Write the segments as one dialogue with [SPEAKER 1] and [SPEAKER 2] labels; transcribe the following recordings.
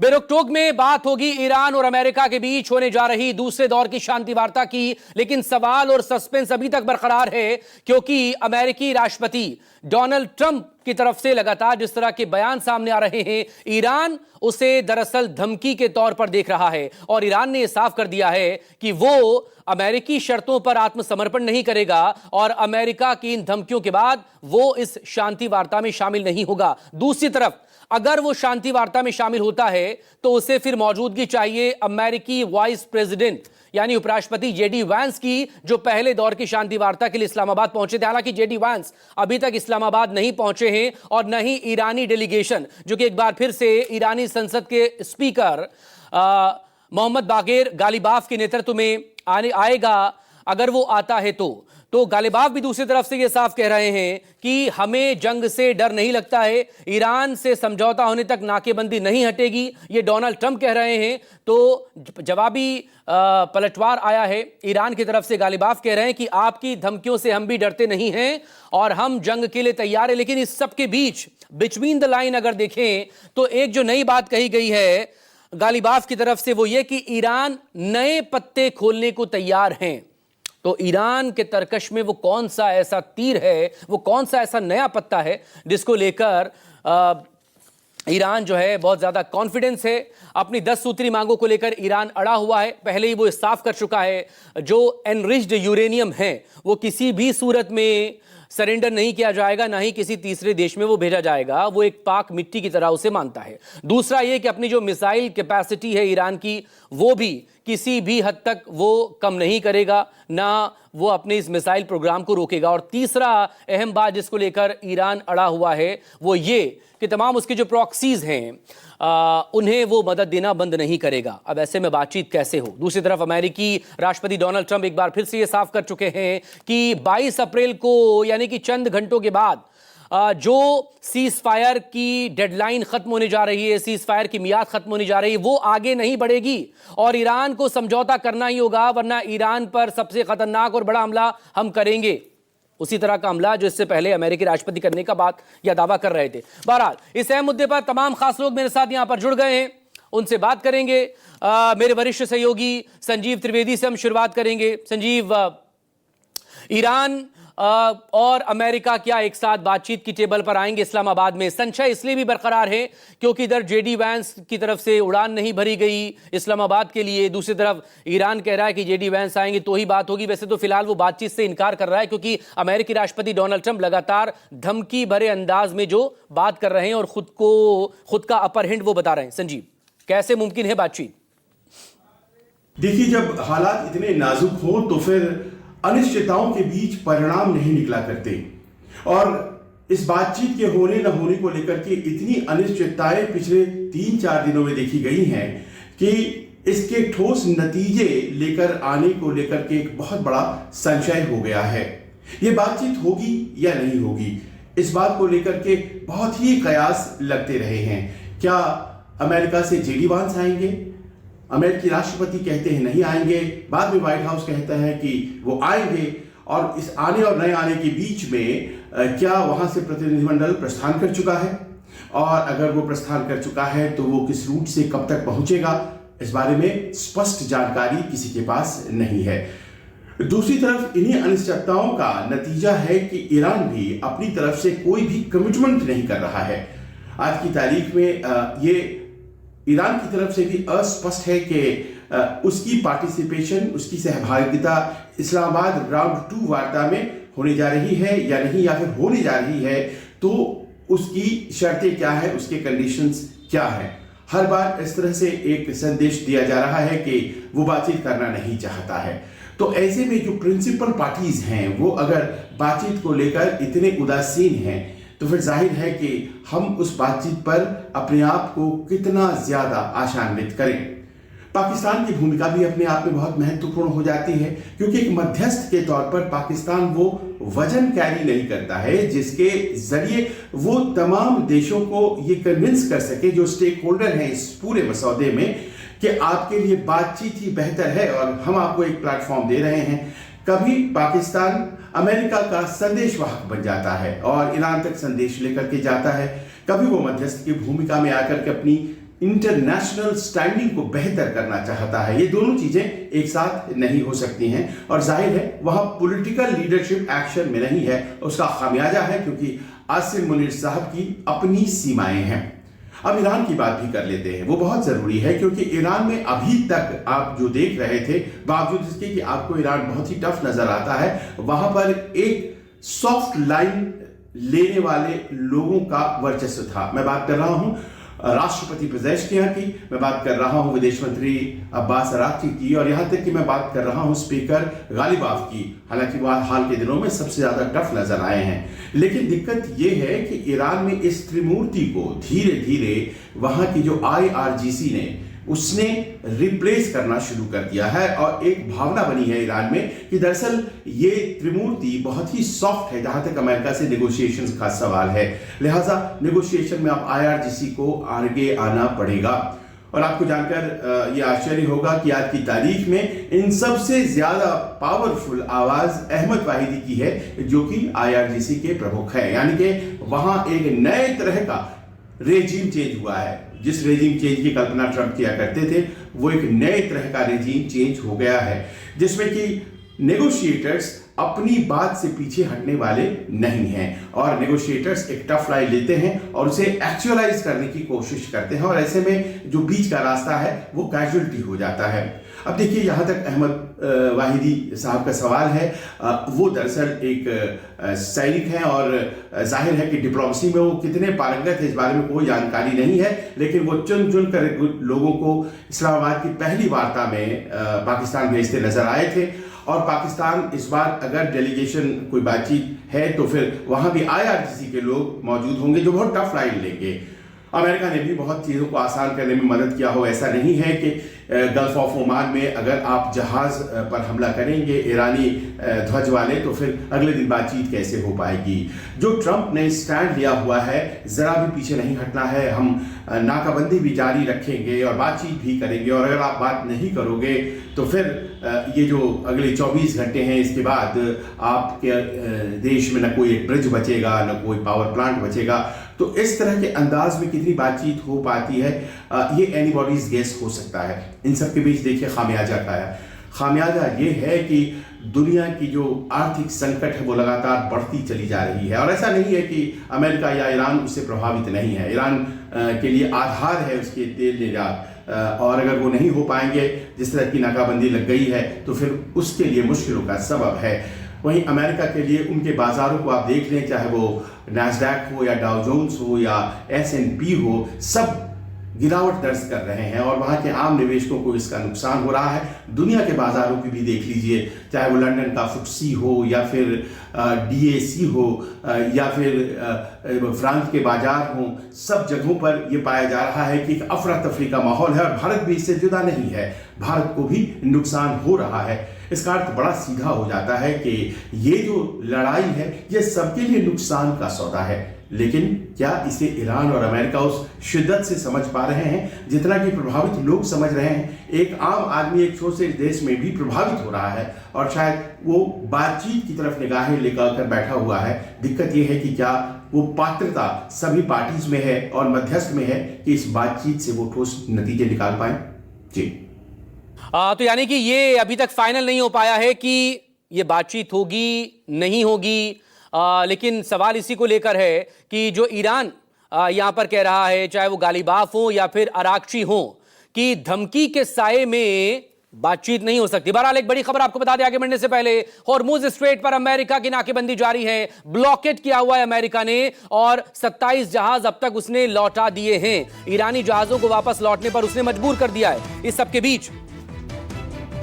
[SPEAKER 1] बेरोकटोक में बात होगी ईरान और अमेरिका के बीच होने जा रही दूसरे दौर की शांति वार्ता की, लेकिन सवाल और सस्पेंस अभी तक बरकरार है क्योंकि अमेरिकी राष्ट्रपति डोनाल्ड ट्रंप की तरफ से लगातार जिस तरह के बयान सामने आ रहे हैं, ईरान उसे दरअसल धमकी के तौर पर देख रहा है और ईरान ने यह साफ कर दिया है कि वो अमेरिकी शर्तों पर आत्मसमर्पण नहीं करेगा और अमेरिका की इन धमकियों के बाद वो इस शांति वार्ता में शामिल नहीं होगा। दूसरी तरफ अगर वो शांति वार्ता में शामिल होता है तो उसे फिर मौजूदगी चाहिए अमेरिकी वाइस प्रेसिडेंट यानी उपराष्ट्रपति जेडी वांस की, जो पहले दौर की शांति वार्ता के लिए इस्लामाबाद पहुंचे थे। हालांकि जेडी वांस अभी तक इस्लामाबाद नहीं पहुंचे हैं और न ही ईरानी डेलीगेशन, जो कि एक बार फिर से ईरानी संसद के स्पीकर मोहम्मद बागेर गालिबाफ के नेतृत्व में आएगा। अगर वो आता है तो गालिबाफ भी दूसरी तरफ से ये साफ कह रहे हैं कि हमें जंग से डर नहीं लगता है, ईरान से समझौता होने तक नाकेबंदी नहीं हटेगी, ये डोनाल्ड ट्रंप कह रहे हैं। तो जवाबी पलटवार आया है ईरान की तरफ से। गालिबाफ कह रहे हैं कि आपकी धमकियों से हम भी डरते नहीं हैं और हम जंग के लिए तैयार हैं। लेकिन इस सब के बीच बिटवीन द लाइन अगर देखें तो एक जो नई बात कही गई है गालिबाफ की तरफ से वो ये कि ईरान नए पत्ते खोलने को तैयार हैं। तो ईरान के तरकश में वो कौन सा ऐसा तीर है, वो कौन सा ऐसा नया पत्ता है जिसको लेकर ईरान जो है बहुत ज्यादा कॉन्फिडेंस है। अपनी 10 सूत्री मांगों को लेकर ईरान अड़ा हुआ है। पहले ही वो साफ कर चुका है जो एनरिच्ड यूरेनियम है वो किसी भी सूरत में सरेंडर नहीं किया जाएगा, ना ही किसी तीसरे देश में वो भेजा जाएगा। वो एक पाक मिट्टी की तरह उसे मानता है। दूसरा ये कि अपनी जो मिसाइल कैपेसिटी है ईरान की वो भी किसी भी हद तक वो कम नहीं करेगा, ना वो अपने इस मिसाइल प्रोग्राम को रोकेगा। और तीसरा अहम बात जिसको लेकर ईरान अड़ा हुआ है वो ये कि तमाम उसके जो प्रॉक्सीज हैं उन्हें वो मदद देना बंद नहीं करेगा। अब ऐसे में बातचीत कैसे हो? दूसरी तरफ अमेरिकी राष्ट्रपति डोनाल्ड ट्रंप एक बार फिर से ये साफ कर चुके हैं कि 22 अप्रैल को यानी कि चंद घंटों के बाद जो सीज फायर की डेडलाइन खत्म होने जा रही है, सीज फायर की मियाद खत्म होने जा रही है, वो आगे नहीं बढ़ेगी और ईरान को समझौता करना ही होगा, वरना ईरान पर सबसे खतरनाक और बड़ा हमला हम करेंगे। उसी तरह का हमला जो इससे पहले अमेरिकी राष्ट्रपति करने का बात या दावा कर रहे थे। बहरहाल इस अहम मुद्दे पर तमाम खास लोग मेरे साथ यहां पर जुड़ गए हैं, उनसे बात करेंगे। मेरे वरिष्ठ सहयोगी संजीव त्रिवेदी से हम शुरुआत करेंगे। संजीव, ईरान और अमेरिका क्या एक साथ बातचीत की टेबल पर आएंगे इस्लामाबाद में? संशय इसलिए भी बरकरार है क्योंकि इधर जेडी वैंस की तरफ से उड़ान नहीं भरी गई इस्लामाबाद के लिए, दूसरी तरफ ईरान कह रहा है कि जेडी वैंस आएंगे तो ही बात होगी। वैसे तो फिलहाल वो बातचीत से इनकार कर रहा है क्योंकि अमेरिकी राष्ट्रपति डोनाल्ड ट्रंप लगातार धमकी भरे अंदाज में जो बात कर रहे हैं और खुद का अपर हैंड वो बता रहे हैं। संजीव, कैसे मुमकिन है बातचीत?
[SPEAKER 2] देखिए, जब हालात इतने नाजुक हों तो फिर अनिश्चितताओं के बीच परिणाम नहीं निकला करते और इस बातचीत के होने न होने को लेकर के इतनी अनिश्चितताएं पिछले 3-4 दिनों में देखी गई हैं कि इसके ठोस नतीजे लेकर आने को लेकर के एक बहुत बड़ा संशय हो गया है। ये बातचीत होगी या नहीं होगी, इस बात को लेकर के बहुत ही कयास लगते रहे हैं। क्या अमेरिका से जेडी वांस आएंगे? अमेरिकी राष्ट्रपति कहते हैं नहीं आएंगे, बाद में व्हाइट हाउस कहता है कि वो आएंगे। और इस आने और नए आने के बीच में क्या वहां से प्रतिनिधिमंडल प्रस्थान कर चुका है, और अगर वो प्रस्थान कर चुका है तो वो किस रूट से कब तक पहुंचेगा, इस बारे में स्पष्ट जानकारी किसी के पास नहीं है। दूसरी तरफ इन्हीं अनिश्चितताओं का नतीजा है कि ईरान भी अपनी तरफ से कोई भी कमिटमेंट नहीं कर रहा है। आज की तारीख में ये ईरान की तरफ से भी अस्पष्ट है कि उसकी पार्टिसिपेशन, उसकी सहभागिता इस्लामाबाद राउंड 2 वार्ता में होने जा रही है या नहीं, या फिर होने जा रही है तो उसकी शर्तें क्या है, उसके कंडीशंस क्या है। हर बार इस तरह से एक संदेश दिया जा रहा है कि वो बातचीत करना नहीं चाहता है। तो ऐसे में जो प्रिंसिपल पार्टीज हैं वो अगर बातचीत को लेकर इतने उदासीन हैं तो फिर जाहिर है कि हम उस बातचीत पर अपने आप को कितना ज्यादा आशान्वित करें। पाकिस्तान की भूमिका भी अपने आप में बहुत महत्वपूर्ण हो जाती है क्योंकि एक मध्यस्थ के तौर पर पाकिस्तान वो वजन कैरी नहीं करता है जिसके जरिए वो तमाम देशों को ये कन्विंस कर सके, जो स्टेक होल्डर हैं इस पूरे मसौदे में, कि आपके लिए बातचीत ही बेहतर है और हम आपको एक प्लेटफॉर्म दे रहे हैं। कभी पाकिस्तान अमेरिका का संदेशवाहक बन जाता है और ईरान तक संदेश लेकर के जाता है, कभी वो मध्यस्थ की भूमिका में आकर के अपनी इंटरनेशनल स्टैंडिंग को बेहतर करना चाहता है। ये दोनों चीजें एक साथ नहीं हो सकती हैं और जाहिर है वहां पॉलिटिकल लीडरशिप एक्शन में नहीं है, उसका खामियाजा है, क्योंकि आसिम मुनीर साहब की अपनी सीमाएं हैं। अब ईरान की बात भी कर लेते हैं, वो बहुत जरूरी है, क्योंकि ईरान में अभी तक आप जो देख रहे थे, बावजूद इसके कि आपको ईरान बहुत ही टफ नजर आता है, वहां पर एक सॉफ्ट लाइन लेने वाले लोगों का वर्चस्व था। मैं बात कर रहा हूं राष्ट्रपति पेजेश्कियां की, मैं बात कर रहा हूं विदेश मंत्री अब्बास अराक्ची की, और यहां तक कि मैं बात कर रहा हूं स्पीकर गालिबाफ की। हालांकि वह हाल के दिनों में सबसे ज्यादा टफ नजर आए हैं, लेकिन दिक्कत यह है कि ईरान में इस त्रिमूर्ति को धीरे धीरे वहां की जो IRGC ने उसने रिप्लेस करना शुरू कर दिया है, और एक भावना बनी है ईरान में कि दरअसल ये त्रिमूर्ति बहुत ही सॉफ्ट है जहां तक अमेरिका से नेगोशिएशंस का सवाल है। लिहाजा नेगोशिएशन में अब IRGC को आगे आना पड़ेगा। और आपको जानकर यह आश्चर्य होगा कि आज की तारीख में इन सबसे ज्यादा पावरफुल आवाज अहमद वाहिदी की है, जो कि IRGC के प्रमुख है। यानी कि वहां एक नए तरह का रेजिम चेंज हुआ है। जिस रेजिम चेंज की कल्पना ट्रंप किया करते थे, वो एक नए तरह का रेजिम चेंज हो गया है, जिसमें कि नेगोशिएटर्स अपनी बात से पीछे हटने वाले नहीं हैं, और नेगोशिएटर्स एक टफ लाइन लेते हैं और उसे एक्चुअलाइज करने की कोशिश करते हैं, और ऐसे में जो बीच का रास्ता है वो कैजुअलिटी हो जाता है। अब देखिए, यहां तक अहमद वाहिदी साहब का सवाल है, वो दरअसल एक सैनिक हैं, और जाहिर है कि डिप्लोमेसी में वो कितने पारंगत है इस बारे में कोई जानकारी नहीं है, लेकिन वो चुन चुन कर लोगों को इस्लामाबाद की पहली वार्ता में पाकिस्तान भेजते नजर आए थे। और पाकिस्तान इस बार अगर डेलीगेशन कोई बातचीत है तो फिर वहां भी IRGC के लोग मौजूद होंगे जो बहुत टफ लाइन लेंगे। अमेरिका ने भी बहुत चीज़ों को आसान करने में मदद किया हो, ऐसा नहीं है कि गल्फ ऑफ ओमान में अगर आप जहाज पर हमला करेंगे ईरानी ध्वज वाले, तो फिर अगले दिन बातचीत कैसे हो पाएगी। जो ट्रंप ने स्टैंड लिया हुआ है, जरा भी पीछे नहीं हटना है, हम नाकाबंदी भी जारी रखेंगे और बातचीत भी करेंगे, और अगर आप बात नहीं करोगे तो फिर ये जो अगले 24 घंटे हैं इसके बाद आपके देश में न कोई एक ब्रिज बचेगा, न कोई पावर प्लांट बचेगा। तो इस तरह के अंदाज में कितनी बातचीत हो पाती है, ये एनीबॉडीज गेस हो सकता है। इन सब के बीच देखिए खामियाजा क्या है। खामियाजा ये है कि दुनिया की जो आर्थिक संकट है वो लगातार बढ़ती चली जा रही है, और ऐसा नहीं है कि अमेरिका या ईरान उससे प्रभावित नहीं है। ईरान के लिए आधार है उसके तेल निर्यात, और अगर वो नहीं हो पाएंगे, जिस तरह की नाकाबंदी लग गई है, तो फिर उसके लिए मुश्किलों का सबब है। वहीं अमेरिका के लिए उनके बाजारों को आप देख लें, चाहे वो नैस्डैक हो या डाउ जोन्स हो या S&P हो, सब गिरावट दर्ज कर रहे हैं, और वहां के आम निवेशकों को इसका नुकसान हो रहा है। दुनिया के बाजारों की भी देख लीजिए, चाहे वो लंदन का FTSE हो या फिर DAC हो या फिर फ्रांस के बाजार हो, सब जगहों पर यह पाया जा रहा है कि एक अफरा तफरी का माहौल है, और भारत भी इससे जुदा नहीं है। भारत को भी नुकसान हो रहा है। इसका अर्थ बड़ा सीधा हो जाता है कि ये जो लड़ाई है ये सबके लिए नुकसान का सौदा है। लेकिन क्या इसे ईरान और अमेरिका उस शिद्दत से समझ पा रहे हैं जितना कि प्रभावित लोग समझ रहे हैं? एक आम आदमी एक छोटे से देश में भी प्रभावित हो रहा है, और शायद वो बातचीत की तरफ निगाहें लेकर बैठा हुआ है। दिक्कत ये है कि क्या वो पात्रता सभी पार्टीज में है और मध्यस्थ में है कि इस बातचीत से वो ठोस नतीजे निकाल पाए? जी।
[SPEAKER 1] तो यानी कि ये अभी तक फाइनल नहीं हो पाया है कि ये बातचीत होगी नहीं होगी, लेकिन सवाल इसी को लेकर है कि जो ईरान यहां पर कह रहा है, चाहे वो गालिबाफ हो या फिर अराक्ची हो, कि धमकी के साये में बातचीत नहीं हो सकती। बहरहाल एक बड़ी खबर आपको बता दें आगे बढ़ने से पहले, हॉर्मुज स्ट्रेट पर अमेरिका की नाकेबंदी जारी है। ब्लॉकेट किया हुआ है अमेरिका ने, और 27 जहाज अब तक उसने लौटा दिए हैं। ईरानी जहाजों को वापस लौटने पर उसने मजबूर कर दिया है। इस सबके बीच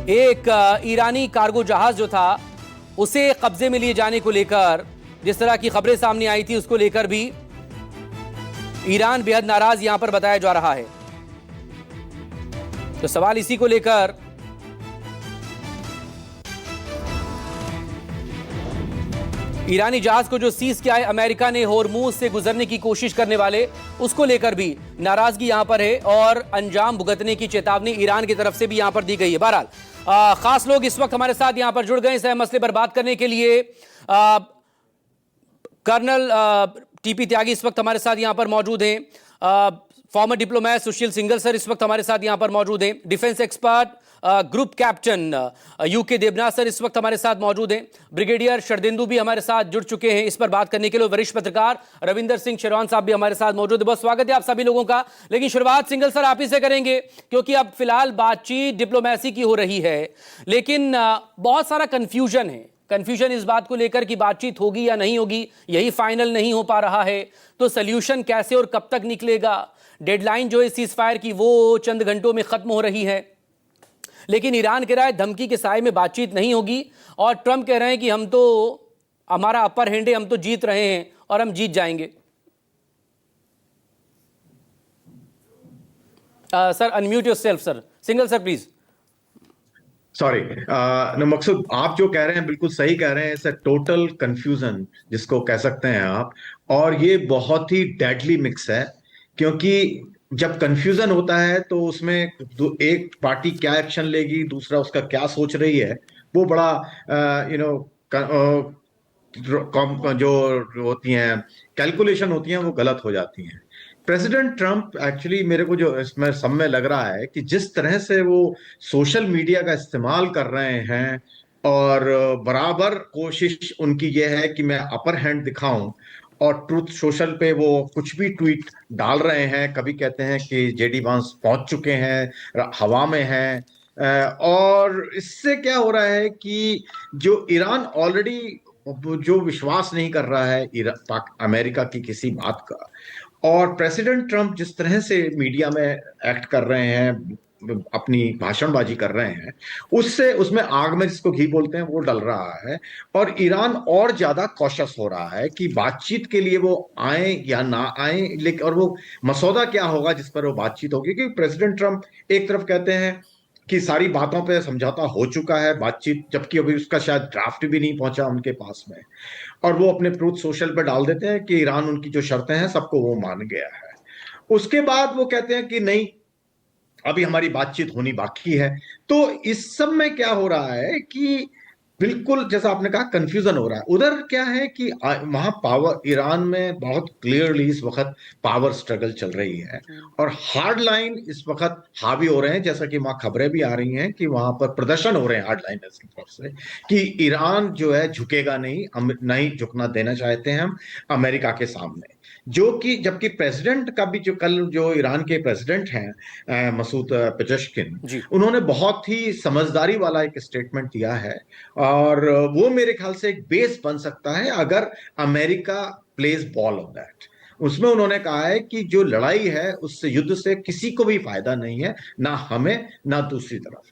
[SPEAKER 1] एक ईरानी कार्गो जहाज जो था उसे कब्जे में लिए जाने को लेकर जिस तरह की खबरें सामने आई थी, उसको लेकर भी ईरान बेहद नाराज यहां पर बताया जा रहा है। तो सवाल इसी को लेकर ईरानी जहाज को जो सीज किया है अमेरिका ने, हॉर्मुज से गुजरने की कोशिश करने वाले, उसको लेकर भी नाराजगी यहां पर है, और अंजाम भुगतने की चेतावनी ईरान की तरफ से भी यहां पर दी गई है। बहरहाल खास लोग इस वक्त हमारे साथ यहां पर जुड़ गए इस मसले पर बात करने के लिए। कर्नल TP त्यागी इस वक्त हमारे साथ यहां पर मौजूद हैं। Former diplomat Sushil Singhal sir इस वक्त हमारे साथ यहां पर मौजूद हैं। Defence expert group captain UK Devnath sir इस वक्त हमारे साथ मौजूद हैं। ब्रिगेडियर शरदेंदु भी हमारे साथ जुड़ चुके हैं इस पर बात करने के लिए। वरिष्ठ पत्रकार रविंदर सिंह शेरवान साहब भी हमारे साथ मौजूद है। बहुत स्वागत है आप सभी लोगों का। लेकिन शुरुआत सिंघल सर आप ही से करेंगे, क्योंकि अब फिलहाल बातचीत डिप्लोमेसी की हो रही है, लेकिन बहुत सारा कंफ्यूजन है। कंफ्यूजन इस बात को लेकर कि बातचीत होगी या नहीं होगी, यही फाइनल नहीं हो पा रहा है। तो सॉल्यूशन कैसे और कब तक निकलेगा? डेडलाइन जो है सीज फायर की वो चंद घंटों में खत्म हो रही है, लेकिन ईरान कह रहा है धमकी के साए में बातचीत नहीं होगी, और ट्रंप कह रहे हैं कि हम तो हमारा अपर हैंड है, हम तो जीत रहे हैं और हम जीत जाएंगे। Sir unmute yourself sir. Singhal sir please.
[SPEAKER 3] Sorry Maqsood, आप जो कह रहे हैं बिल्कुल सही कह रहे हैं। इट्स टोटल कंफ्यूजन जिसको कह सकते हैं आप, और ये बहुत ही डेडली मिक्स है, क्योंकि जब कंफ्यूजन होता है तो उसमें एक पार्टी क्या एक्शन लेगी, दूसरा उसका क्या सोच रही है, वो बड़ा जो होती हैं कैलकुलेशन होती हैं वो गलत हो जाती हैं। प्रेसिडेंट ट्रंप एक्चुअली मेरे को जो इसमें सब में लग रहा है कि जिस तरह से वो सोशल मीडिया का इस्तेमाल कर रहे हैं, और बराबर कोशिश उनकी ये है कि मैं अपर हैंड दिखाऊं, और ट्रूथ सोशल पे वो कुछ भी ट्वीट डाल रहे हैं। कभी कहते हैं कि जेडी वांस पहुंच चुके हैं, हवा में हैं, और इससे क्या हो रहा है कि जो ईरान ऑलरेडी जो विश्वास नहीं कर रहा है अमेरिका की किसी बात का, और प्रेसिडेंट ट्रंप जिस तरह से मीडिया में एक्ट कर रहे हैं, अपनी भाषणबाजी कर रहे हैं, उससे उसमें आग में जिसको घी बोलते हैं वो डल रहा है, और ईरान और ज्यादा कॉशियस हो रहा है कि बातचीत के लिए वो आए या ना आए, लेकिन और वो मसौदा क्या होगा जिस पर वो बातचीत होगी। क्योंकि प्रेसिडेंट ट्रंप एक तरफ कहते हैं कि सारी बातों पे समझौता हो चुका है, बातचीत, जबकि अभी उसका शायद ड्राफ्ट भी नहीं पहुंचा उनके पास में, और वो अपने ट्रूथ सोशल पे डाल देते हैं कि ईरान उनकी जो शर्तें हैं सबको वो मान गया है। उसके बाद वो कहते हैं कि नहीं, अभी हमारी बातचीत होनी बाकी है। तो इस सब में क्या हो रहा है कि बिल्कुल जैसा आपने कहा कंफ्यूजन हो रहा है। उधर क्या है कि वहां पावर, ईरान में बहुत क्लियरली इस वक्त पावर स्ट्रगल चल रही है, और हार्ड लाइन इस वक्त हावी हो रहे हैं, जैसा कि वहां खबरें भी आ रही हैं कि वहां पर प्रदर्शन हो रहे हैं हार्ड लाइनर्स की तरफ से कि ईरान जो है झुकेगा नहीं, नहीं झुकना देना चाहते हैं हम अमेरिका के सामने। जो कि जबकि प्रेसिडेंट का भी, जो कल जो ईरान के प्रेसिडेंट हैं मसूद पेजेश्किन, उन्होंने बहुत ही समझदारी वाला एक स्टेटमेंट दिया है, और वो मेरे ख्याल से एक बेस बन सकता है अगर America plays ball on that. उसमें उन्होंने कहा है कि जो लड़ाई है उससे, युद्ध से किसी को भी फायदा नहीं है, ना हमें ना दूसरी तरफ।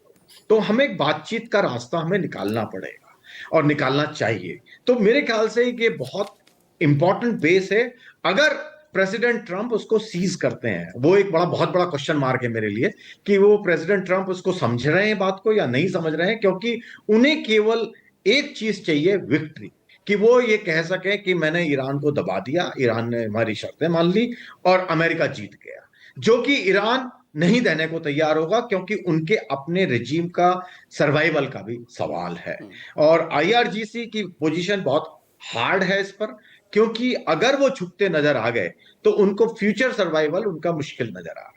[SPEAKER 3] तो हमें एक बातचीत का रास्ता हमें निकालना पड़ेगा और निकालना चाहिए। तो मेरे ख्याल से ये बहुत इंपॉर्टेंट बेस है। अगर प्रेसिडेंट ट्रंप उसको सीज करते हैं, वो एक बहुत बड़ा क्वेश्चन मार्क है मेरे लिए कि वो प्रेसिडेंट ट्रंप उसको समझ रहे हैं बात को या नहीं समझ रहे हैं, क्योंकि उन्हें केवल एक चीज चाहिए, विक्ट्री, कि वो ये कह सके कि मैंने ईरान को दबा दिया, ईरान ने हमारी शर्तें मान ली और अमेरिका जीत गया, जो कि ईरान नहीं देने को तैयार होगा, क्योंकि उनके अपने रिजीम का सर्वाइवल का भी सवाल है। और आईआरजीसी की पोजीशन बहुत हार्ड है इस पर, क्योंकि अगर वो छुपते नजर आ गए तो उनको फ्यूचर सर्वाइवल उनका मुश्किल नजर आ रहा है।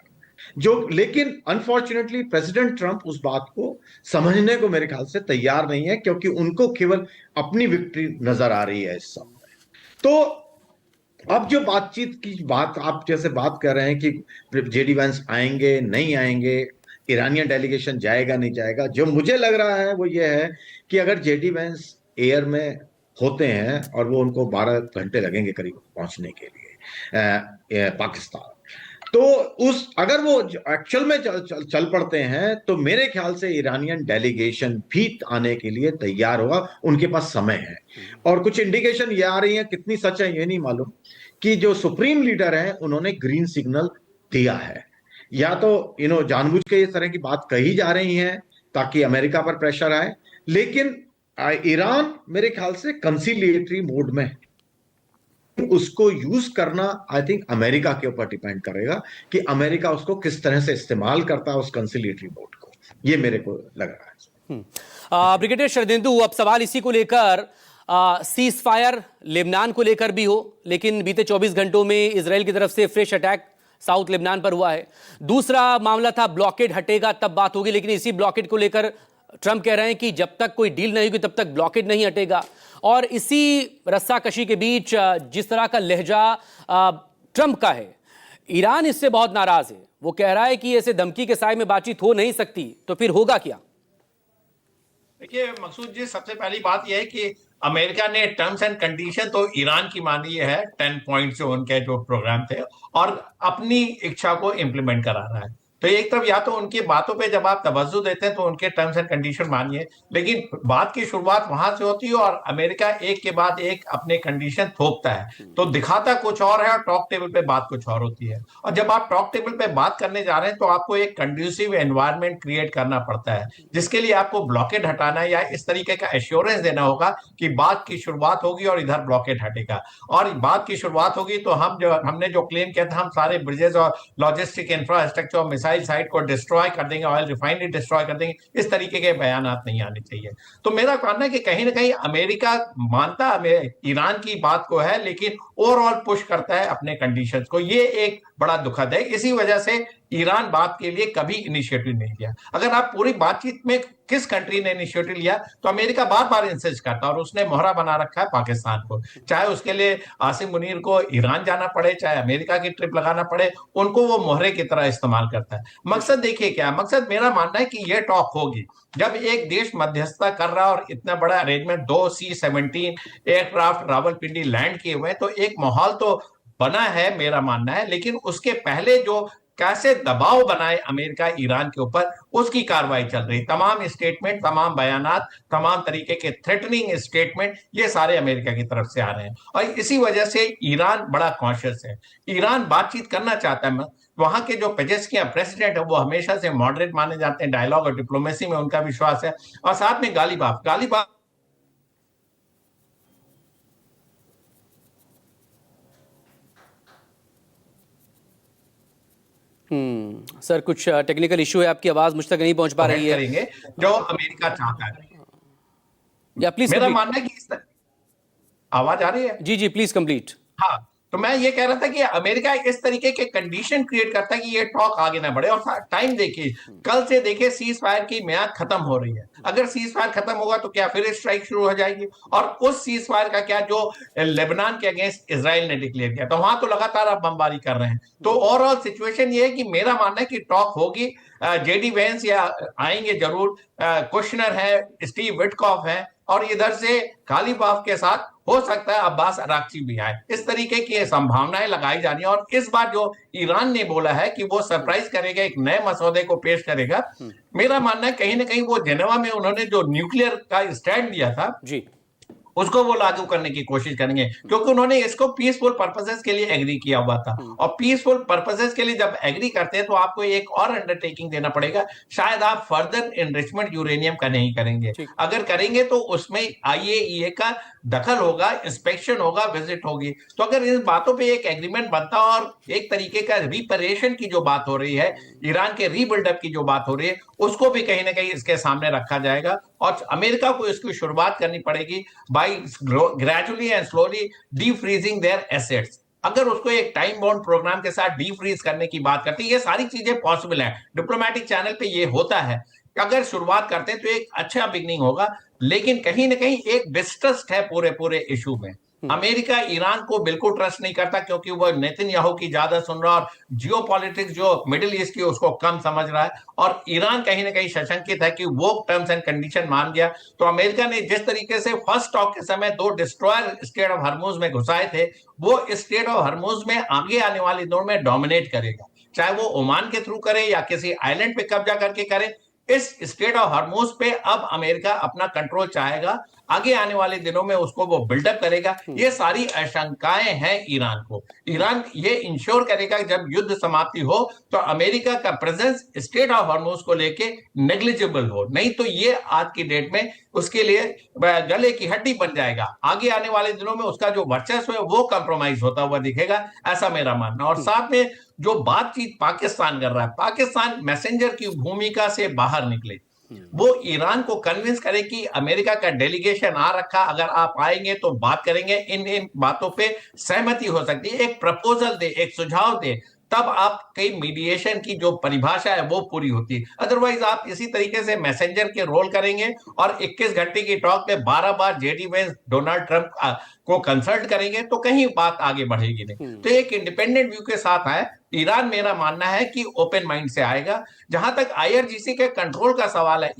[SPEAKER 3] लेकिन अनफॉर्चुनेटली प्रेसिडेंट ट्रंप उस बात को समझने को मेरे ख्याल से तैयार नहीं है, क्योंकि उनको केवल अपनी विक्ट्री नजर आ रही है इस सब में। तो अब जो बातचीत की बात आप जैसे बात कर रहे हैं कि जेडी वैंस आएंगे नहीं आएंगे, ईरानियन डेलीगेशन जाएगा नहीं जाएगा, जो मुझे लग रहा है वो ये है कि अगर जेडी वैंस एयर में होते हैं, और वो उनको 12 घंटे लगेंगे करीब पहुंचने के लिए पाकिस्तान, तो अगर वो एक्चुअल में चल पड़ते हैं तो मेरे ख्याल से ईरानियन डेलीगेशन भी आने के लिए तैयार होगा, उनके पास समय है। और कुछ इंडिकेशन ये आ रही है, कितनी सच है ये नहीं मालूम, कि जो सुप्रीम लीडर है उन्होंने ग्रीन सिग्नल दिया है, या तो जानबूझ के इस तरह की बात कही जा रही है ताकि अमेरिका पर प्रेशर आए, लेकिन ईरान मेरे ख्याल से कंसिलिएटरी मोड में, उसको यूज करना आई थिंक अमेरिका के ऊपर डिपेंड करेगा कि अमेरिका उसको किस तरह से इस्तेमाल करता है, उस कंसिलिएटरी मोड को। ये मेरे को लग रहा है।
[SPEAKER 1] ब्रिगेडियर शरदेंदु, अब सवाल इसी को लेकर, सीज फायर लेबनान को लेकर भी हो, लेकिन बीते 24 घंटों में इजराइल की तरफ से फ्रेश अटैक साउथ लेबनान पर हुआ है। दूसरा मामला था ब्लॉकेड हटेगा तब बात होगी, लेकिन इसी ब्लॉकेड को लेकर ट्रंप कह रहे हैं कि जब तक कोई डील नहीं होगी तब तक ब्लॉकेड नहीं हटेगा। और इसी रस्साकशी के बीच जिस तरह का लहजा ट्रंप का है, ईरान इससे बहुत नाराज है। वो कह रहा है कि ऐसे धमकी के साए में बातचीत हो नहीं सकती, तो फिर होगा क्या?
[SPEAKER 4] देखिए मकसूद जी, सबसे पहली बात यह है कि अमेरिका ने टर्म्स एंड कंडीशन तो ईरान की मानी है, 10 पॉइंट जो उनके जो प्रोग्राम थे, और अपनी इच्छा को इंप्लीमेंट करा रहा है। तो एक तरफ या तो उनकी बातों पे जब आप तवज्जो देते हैं तो उनके टर्म्स एंड कंडीशन मानिए, लेकिन बात की शुरुआत वहां से होती है और अमेरिका एक के बाद एक अपने कंडीशन थोपता है। तो दिखाता कुछ और है और टॉक टेबल पे बात कुछ और होती है। और जब आप टॉक टेबल पे बात करने जा रहे हैं तो आपको एक कंड्यूसिव एनवायरनमेंट क्रिएट करना पड़ता है, जिसके लिए आपको ब्लॉकेड हटाना है या इस तरीके का एश्योरेंस देना होगा कि बात की शुरुआत होगी और इधर ब्लॉकेड हटेगा। और बात की शुरुआत होगी तो हमने जो क्लेम किया था, हम सारे ब्रिजेस और लॉजिस्टिक इंफ्रास्ट्रक्चर और साइट को डिस्ट्रॉय कर देंगे, ऑयल रिफाइनरी डिस्ट्रॉय कर देंगे, इस तरीके के बयानात नहीं आने चाहिए। तो मेरा मानना है कि कहीं ना कहीं अमेरिका मानता ईरान की बात को है, लेकिन ओवरऑल पुश करता है अपने कंडीशंस को। ये एक बड़ा दुखद है। इसी वजह से ईरान बात के लिए कभी इनिशिएटिव नहीं लिया। अगर आप पूरी बातचीत में किस कंट्री ने इनिशिएटिव लिया, तो अमेरिका बार बार इंसिस्ट करता, और उसने मोहरा बना रखा है पाकिस्तान को। चाहे उसके लिए आसिम मुनीर को ईरान जाना पड़े, चाहे अमेरिका की ट्रिप लगाना पड़े, उनको वो मोहरे की तरह इस्तेमाल करता है। मकसद देखिए क्या, मकसद मेरा मानना है कि यह टॉक होगी जब एक देश मध्यस्थता कर रहा है और इतना बड़ा arrangement, 2 C-17 aircraft Rawalpindi land किए हुए, तो एक माहौल तो बना है मेरा मानना है। लेकिन उसके पहले जो कैसे दबाव बनाए अमेरिका ईरान के ऊपर, उसकी कार्रवाई चल रही। तमाम स्टेटमेंट, तमाम बयानात, तमाम तरीके के थ्रेटनिंग स्टेटमेंट, ये सारे अमेरिका की तरफ से आ रहे हैं। और इसी वजह से ईरान बड़ा कॉन्शियस है। ईरान बातचीत करना चाहता है। वहां के जो पेजेस्कियां प्रेसिडेंट है वो हमेशा से मॉडरेट माने जाते हैं, डायलॉग और डिप्लोमेसी में उनका विश्वास है। और साथ में गालिबाफ
[SPEAKER 1] सर कुछ टेक्निकल इशू है, आपकी आवाज मुझ तक नहीं पहुंच पा रही है।
[SPEAKER 4] करेंगे जो अमेरिका चाहता है।
[SPEAKER 1] या प्लीज,
[SPEAKER 4] मेरा मानना है कि आवाज आ रही है?
[SPEAKER 1] जी जी प्लीज कंप्लीट।
[SPEAKER 4] हाँ, तो मैं ये कह रहा था कि अमेरिका इस तरीके के कंडीशन क्रिएट करता है कि ये टॉक आगे ना बढ़े। और टाइम देखिए, कल से देखिए सीज फायर की मियाद खत्म हो रही है। अगर सीज फायर खत्म होगा तो क्या फिर स्ट्राइक शुरू हो जाएगी? और उस सीज फायर का क्या जो लेबनान के अगेंस्ट इजराइल ने डिक्लेयर किया, तो वहां तो लगातार आप बमबारी कर रहे हैं। तो ओवरऑल सिचुएशन ये है कि मेरा मानना है कि टॉक होगी। जेडी वेंस या आएंगे जरूर, कुशनर है, स्टीव विटकॉफ है, और इधर से गालिबाफ के साथ हो सकता है अब्बास अराक्ची भी आए। इस तरीके की संभावनाएं लगाई जा रही हैं। और इस बार जो ईरान ने बोला है कि वो सरप्राइज करेगा, एक नए मसौदे को पेश करेगा, मेरा मानना है कहीं ना कहीं वो जेनेवा में उन्होंने जो न्यूक्लियर का स्टैंड दिया था
[SPEAKER 1] जी,
[SPEAKER 4] उसको वो लागू करने की कोशिश करेंगे, क्योंकि उन्होंने इसको पीसफुल पर्पसेस के लिए एग्री किया हुआ था। और पीसफुल पर्पसेस के लिए जब एग्री करते हैं तो आपको एक और अंडरटेकिंग देना पड़ेगा। शायद आप फर्दर एनरिचमेंट यूरेनियम का नहीं करेंगे। अगर करेंगे तो उसमें IAEA का दखल होगा, इंस्पेक्शन होगा, विजिट होगी। तो अगर इन बातों पे एक एग्रीमेंट बनता और एक तरीके का रिपेरेशन की जो बात हो रही है, ईरान के रीबिल्डअप की जो बात हो रही है, उसको भी कहीं ना कहीं इसके सामने रखा जाएगा। और अमेरिका को इसकी शुरुआत करनी पड़ेगी by gradually and slowly defreezing their assets. अगर उसको एक टाइम बाउंड प्रोग्राम के साथ डीफ्रीज करने की बात करते हैं, ये सारी चीजें पॉसिबल है, डिप्लोमेटिक चैनल पे ये होता है। अगर शुरुआत करते हैं तो एक अच्छा बिगनिंग होगा। लेकिन कहीं ना कहीं एक डिस्ट्रस्ट है पूरे इशू में। अमेरिका ईरान को बिल्कुल ट्रस्ट नहीं करता, क्योंकि वो नेतन्याहू की ज्यादा सुन रहा है और जियोपॉलिटिक्स जो मिडिल ईस्ट की उसको कम समझ रहा है। और ईरान कहीं ना कहीं सशंकित है कि वो टर्म्स एंड कंडीशन मान गया। तो अमेरिका ने जिस तरीके से फर्स्ट टॉक के समय 2 डिस्ट्रॉयर स्टेट ऑफ हर्मुज में घुसाए थे, वो स्टेट ऑफ हर्मुज में आगे आने वाले दौर में डोमिनेट करेगा, चाहे वो ओमान के थ्रू करे या किसी आइलैंड पे कब्जा करके करे। इस स्टेट ऑफ हर्मुज पे अब अमेरिका अपना कंट्रोल चाहेगा, आगे आने वाले दिनों में उसको वो बिल्डअप करेगा। ये सारी आशंकाएं हैं ईरान को। ईरान ये इंश्योर करेगा जब युद्ध समाप्ति हो तो अमेरिका का प्रेजेंस स्टेट ऑफ हॉर्मुज को लेके नेग्लिजिबल हो, नहीं तो ये आज की डेट में उसके लिए गले की हड्डी बन जाएगा। आगे आने वाले दिनों में उसका जो वर्चस्व है वो कंप्रोमाइज होता हुआ दिखेगा, ऐसा मेरा मानना। और साथ में जो बातचीत पाकिस्तान कर रहा है, पाकिस्तान मैसेंजर की भूमिका से बाहर निकले, वो ईरान को कन्विंस करे कि अमेरिका का डेलीगेशन आ रखा, अगर आप आएंगे तो बात करेंगे, इन बातों पे सहमति हो सकती है, एक प्रपोजल दे, एक सुझाव दे। तब आपकी मीडिएशन की जो परिभाषा है वो पूरी होती है। अदरवाइज आप इसी तरीके से मैसेंजर के रोल करेंगे और 21 घंटे की टॉक में 12 बार जेडी वेंस डोनाल्ड ट्रंप को कंसल्ट करेंगे तो कहीं बात आगे बढ़ेगी नहीं। तो एक इंडिपेंडेंट व्यू के साथ है ईरान। मेरा मानना है कि ओपन माइंड से आएगा। जहां तक आईआरजीसी के कंट्रोल का सवाल है,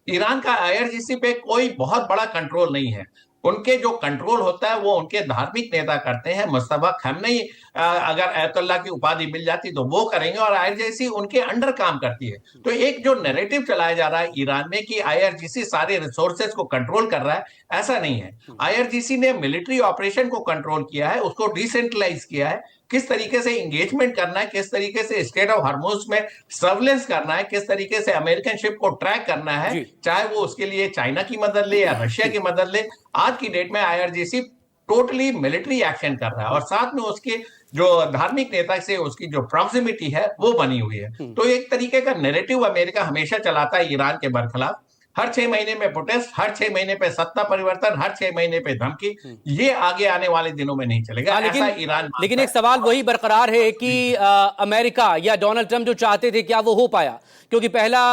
[SPEAKER 4] ईरान का आईआरजीसी पे कोई बहुत बड़ा कंट्रोल नहीं है। उनके जो कंट्रोल होता है वो उनके धार्मिक नेता करते हैं। मुस्तफा खamenei अगर अयतुल्ला की उपाधि मिल जाती तो वो करेंगे और आईआरजीसी उनके अंडर काम करती है। तो एक जो नैरेटिव चलाया जा रहा है ईरान में कि आईआरजीसी सारे रिसोर्सेज को कंट्रोल कर रहा है, ऐसा नहीं है। आईआरजीसी ने मिलिट्री ऑपरेशन को कंट्रोल किया है, उसको डिसेंट्रलाइज किया है। किस तरीके से इंगेजमेंट करना है, किस तरीके से स्टेट ऑफ हार्मोज में सर्वेलेंस करना है, किस तरीके से अमेरिकन शिप को ट्रैक करना है, चाहे वो उसके लिए चाइना की मदद ले या रशिया की मदद ले, आज की डेट में आईआरजीसी टोटली मिलिट्री एक्शन कर रहा है। और साथ में उसके जो धार्मिक नेता से उसकी जो प्रॉक्सिमिटी है वो बनी हुई है। तो एक तरीके का नैरेटिव अमेरिका हमेशा चलाता है ईरान के बरखिलाफ। हर 6 महीने में प्रोटेस्ट, हर 6 महीने पे सत्ता परिवर्तन, हर 6 महीने पे धमकी। ये आगे आने वाले दिनों में नहीं चलेगा। ऐसा ईरान
[SPEAKER 1] लेकिन एक सवाल वही बरकरार है कि अमेरिका या डोनाल्ड ट्रंप जो चाहते थे क्या वो हो पाया? क्योंकि पहला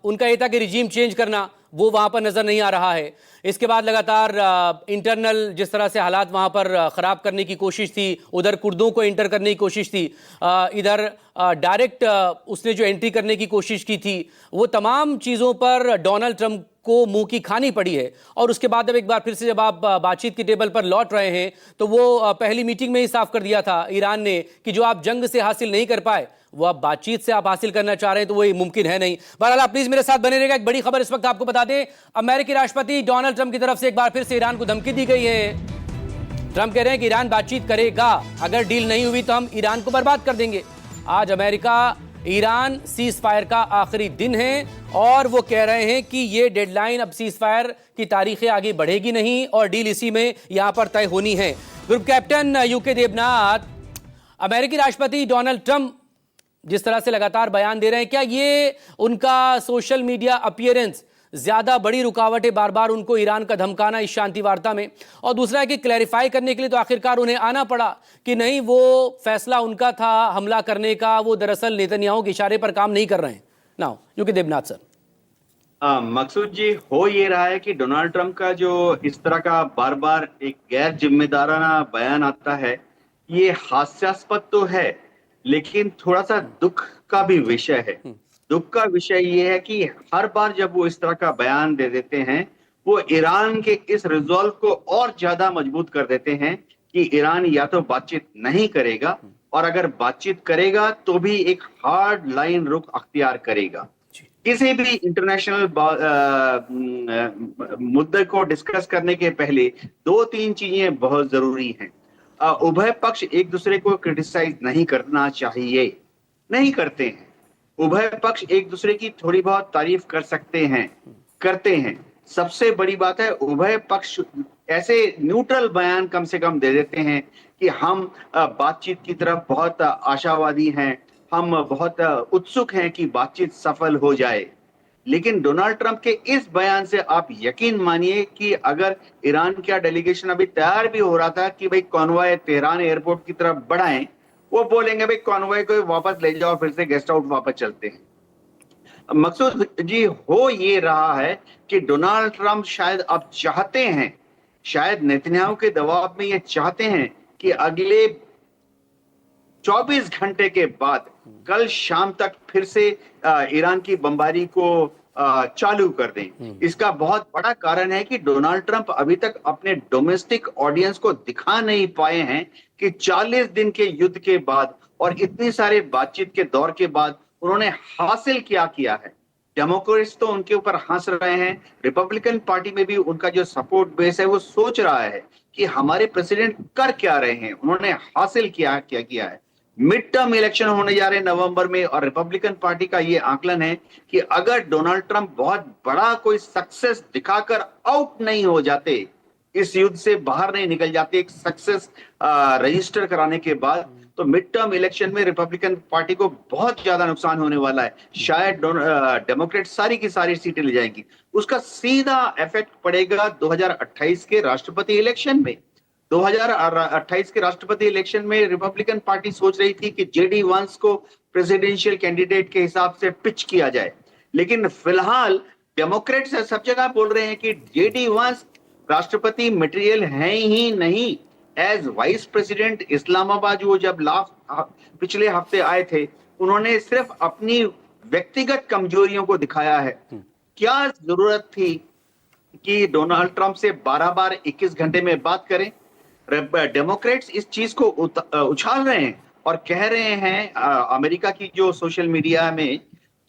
[SPEAKER 1] उनका ये था कि रिजीम चेंज करना, वो वहां पर नजर नहीं आ रहा है। इसके बाद लगातार इंटरनल जिस तरह से हालात वहां पर खराब करने की कोशिश थी, उधर कुर्दों को एंटर करने की कोशिश थी, इधर डायरेक्ट उसने जो एंट्री करने की कोशिश की थी, वो तमाम चीज़ों पर डोनाल्ड ट्रंप को मुंह की खानी पड़ी है। और उसके बाद अब एक बार फिर से जब आप बातचीत की टेबल पर लौट रहे हैं तो वो पहली मीटिंग में ही साफ कर दिया था ईरान ने कि जो आप जंग से हासिल नहीं कर पाए वो आप बातचीत से आप हासिल करना चाह रहे हैं, तो वो मुमकिन है नहीं। बहरहाल आप प्लीज मेरे साथ बने रहिएगा। एक बड़ी खबर इस वक्त आपको बता दें, अमेरिकी राष्ट्रपति डोनाल्ड ट्रंप की तरफ से एक बार फिर से ईरान को धमकी दी गई है। ट्रंप कह रहे हैं कि ईरान बातचीत करेगा, अगर डील नहीं हुई तो हम ईरान को बर्बाद कर देंगे। आज अमेरिका ईरान सीज फायर का आखिरी दिन है और वो कह रहे हैं कि ये डेडलाइन अब सीज फायर की तारीखें आगे बढ़ेगी नहीं और डील इसी में यहां पर तय होनी है। ग्रुप कैप्टन यूके देबनाथ, अमेरिकी राष्ट्रपति डोनाल्ड ट्रंप जिस तरह से लगातार बयान दे रहे हैं, क्या ये उनका सोशल मीडिया अपीयरेंस ज्यादा बड़ी रुकावट है, बार बार उनको ईरान का धमकाना इस शांति वार्ता में? और दूसरा है कि क्लैरिफाई करने के लिए तो आखिरकार उन्हें आना पड़ा कि नहीं वो फैसला उनका था हमला करने का, वो दरअसल नेतन्याहू के इशारे पर काम नहीं कर रहे हैं। Now UK Debnath sir.
[SPEAKER 5] Maqsood ji, हो ये रहा है कि डोनाल्ड ट्रंप का जो इस तरह का बार बार एक गैर जिम्मेदाराना बयान आता है, ये हास्यास्पद तो है लेकिन थोड़ा सा दुख का भी विषय है। दुख का विषय ये है कि हर बार जब वो इस तरह का बयान दे देते हैं, वो ईरान के इस रिजॉल्व को और ज्यादा मजबूत कर देते हैं कि ईरान या तो बातचीत नहीं करेगा और अगर बातचीत करेगा तो भी एक हार्ड लाइन रुख अख्तियार करेगा। किसी भी इंटरनेशनल मुद्दे को डिस्कस करने के पहले 2-3 चीजें बहुत जरूरी हैं। उभय पक्ष एक दूसरे को क्रिटिसाइज नहीं करना चाहिए, नहीं करते हैं। उभय पक्ष एक दूसरे की थोड़ी बहुत तारीफ कर सकते हैं, करते हैं। सबसे बड़ी बात है उभय पक्ष ऐसे न्यूट्रल बयान कम से कम दे देते हैं कि हम बातचीत की तरफ बहुत आशावादी हैं, हम बहुत उत्सुक हैं कि बातचीत सफल हो जाए। लेकिन डोनाल्ड ट्रंप के इस बयान से आप यकीन मानिए कि अगर ईरान का डेलीगेशन अभी तैयार भी हो रहा था कि भाई कॉन्वॉय तेहरान एयरपोर्ट की तरफ बढ़ाएं, वो बोलेंगे भाई कॉन्वॉय को वापस ले जाओ, फिर से गेस्ट हाउस वापस चलते हैं। मकसूद जी, हो ये रहा है कि डोनाल्ड ट्रंप शायद अब चाहते हैं, शायद नेतन्याहू के दबाव में ये चाहते हैं कि अगले 24 घंटे के बाद कल शाम तक फिर से ईरान की बमबारी को चालू कर दें। इसका बहुत बड़ा कारण है कि डोनाल्ड ट्रंप अभी तक अपने डोमेस्टिक ऑडियंस को दिखा नहीं पाए हैं कि 40 दिन के युद्ध के बाद और इतनी सारे बातचीत के दौर के बाद उन्होंने हासिल क्या किया है। डेमोक्रेट्स तो उनके ऊपर हंस रहे हैं, रिपब्लिकन पार्टी में भी उनका जो सपोर्ट बेस है वो सोच रहा है कि हमारे प्रेसिडेंट कर क्या रहे हैं, उन्होंने हासिल क्या किया है। मिड टर्म इलेक्शन होने जा रहे हैं नवंबर में और रिपब्लिकन पार्टी का ये आकलन है कि अगर डोनाल्ड ट्रंप बहुत बड़ा कोई सक्सेस दिखाकर आउट नहीं हो जाते, इस युद्ध से बाहर नहीं निकल जाते एक सक्सेस रजिस्टर कराने के बाद, तो मिड टर्म इलेक्शन में रिपब्लिकन पार्टी को बहुत ज्यादा नुकसान होने वाला है। शायद डेमोक्रेट सारी की सारी सीटें ले जाएंगी। उसका सीधा इफेक्ट पड़ेगा 2028 के राष्ट्रपति इलेक्शन में। 2028 के राष्ट्रपति इलेक्शन में रिपब्लिकन पार्टी सोच रही थी कि जेडी वांस को प्रेसिडेंशियल कैंडिडेट के हिसाब से पिच किया जाए, लेकिन फिलहाल डेमोक्रेट्स सब जगह बोल रहे हैं कि जेडी वांस राष्ट्रपति मटेरियल है ही नहीं। एज वाइस प्रेसिडेंट इस्लामाबाद वो जब पिछले हफ्ते आए थे, उन्होंने सिर्फ अपनी व्यक्तिगत कमजोरियों को दिखाया है। क्या जरूरत थी कि डोनाल्ड ट्रंप से 12 बार 21 घंटे में बात करें? डेमोक्रेट्स इस चीज को उछाल रहे हैं और कह रहे हैं अमेरिका की जो सोशल मीडिया में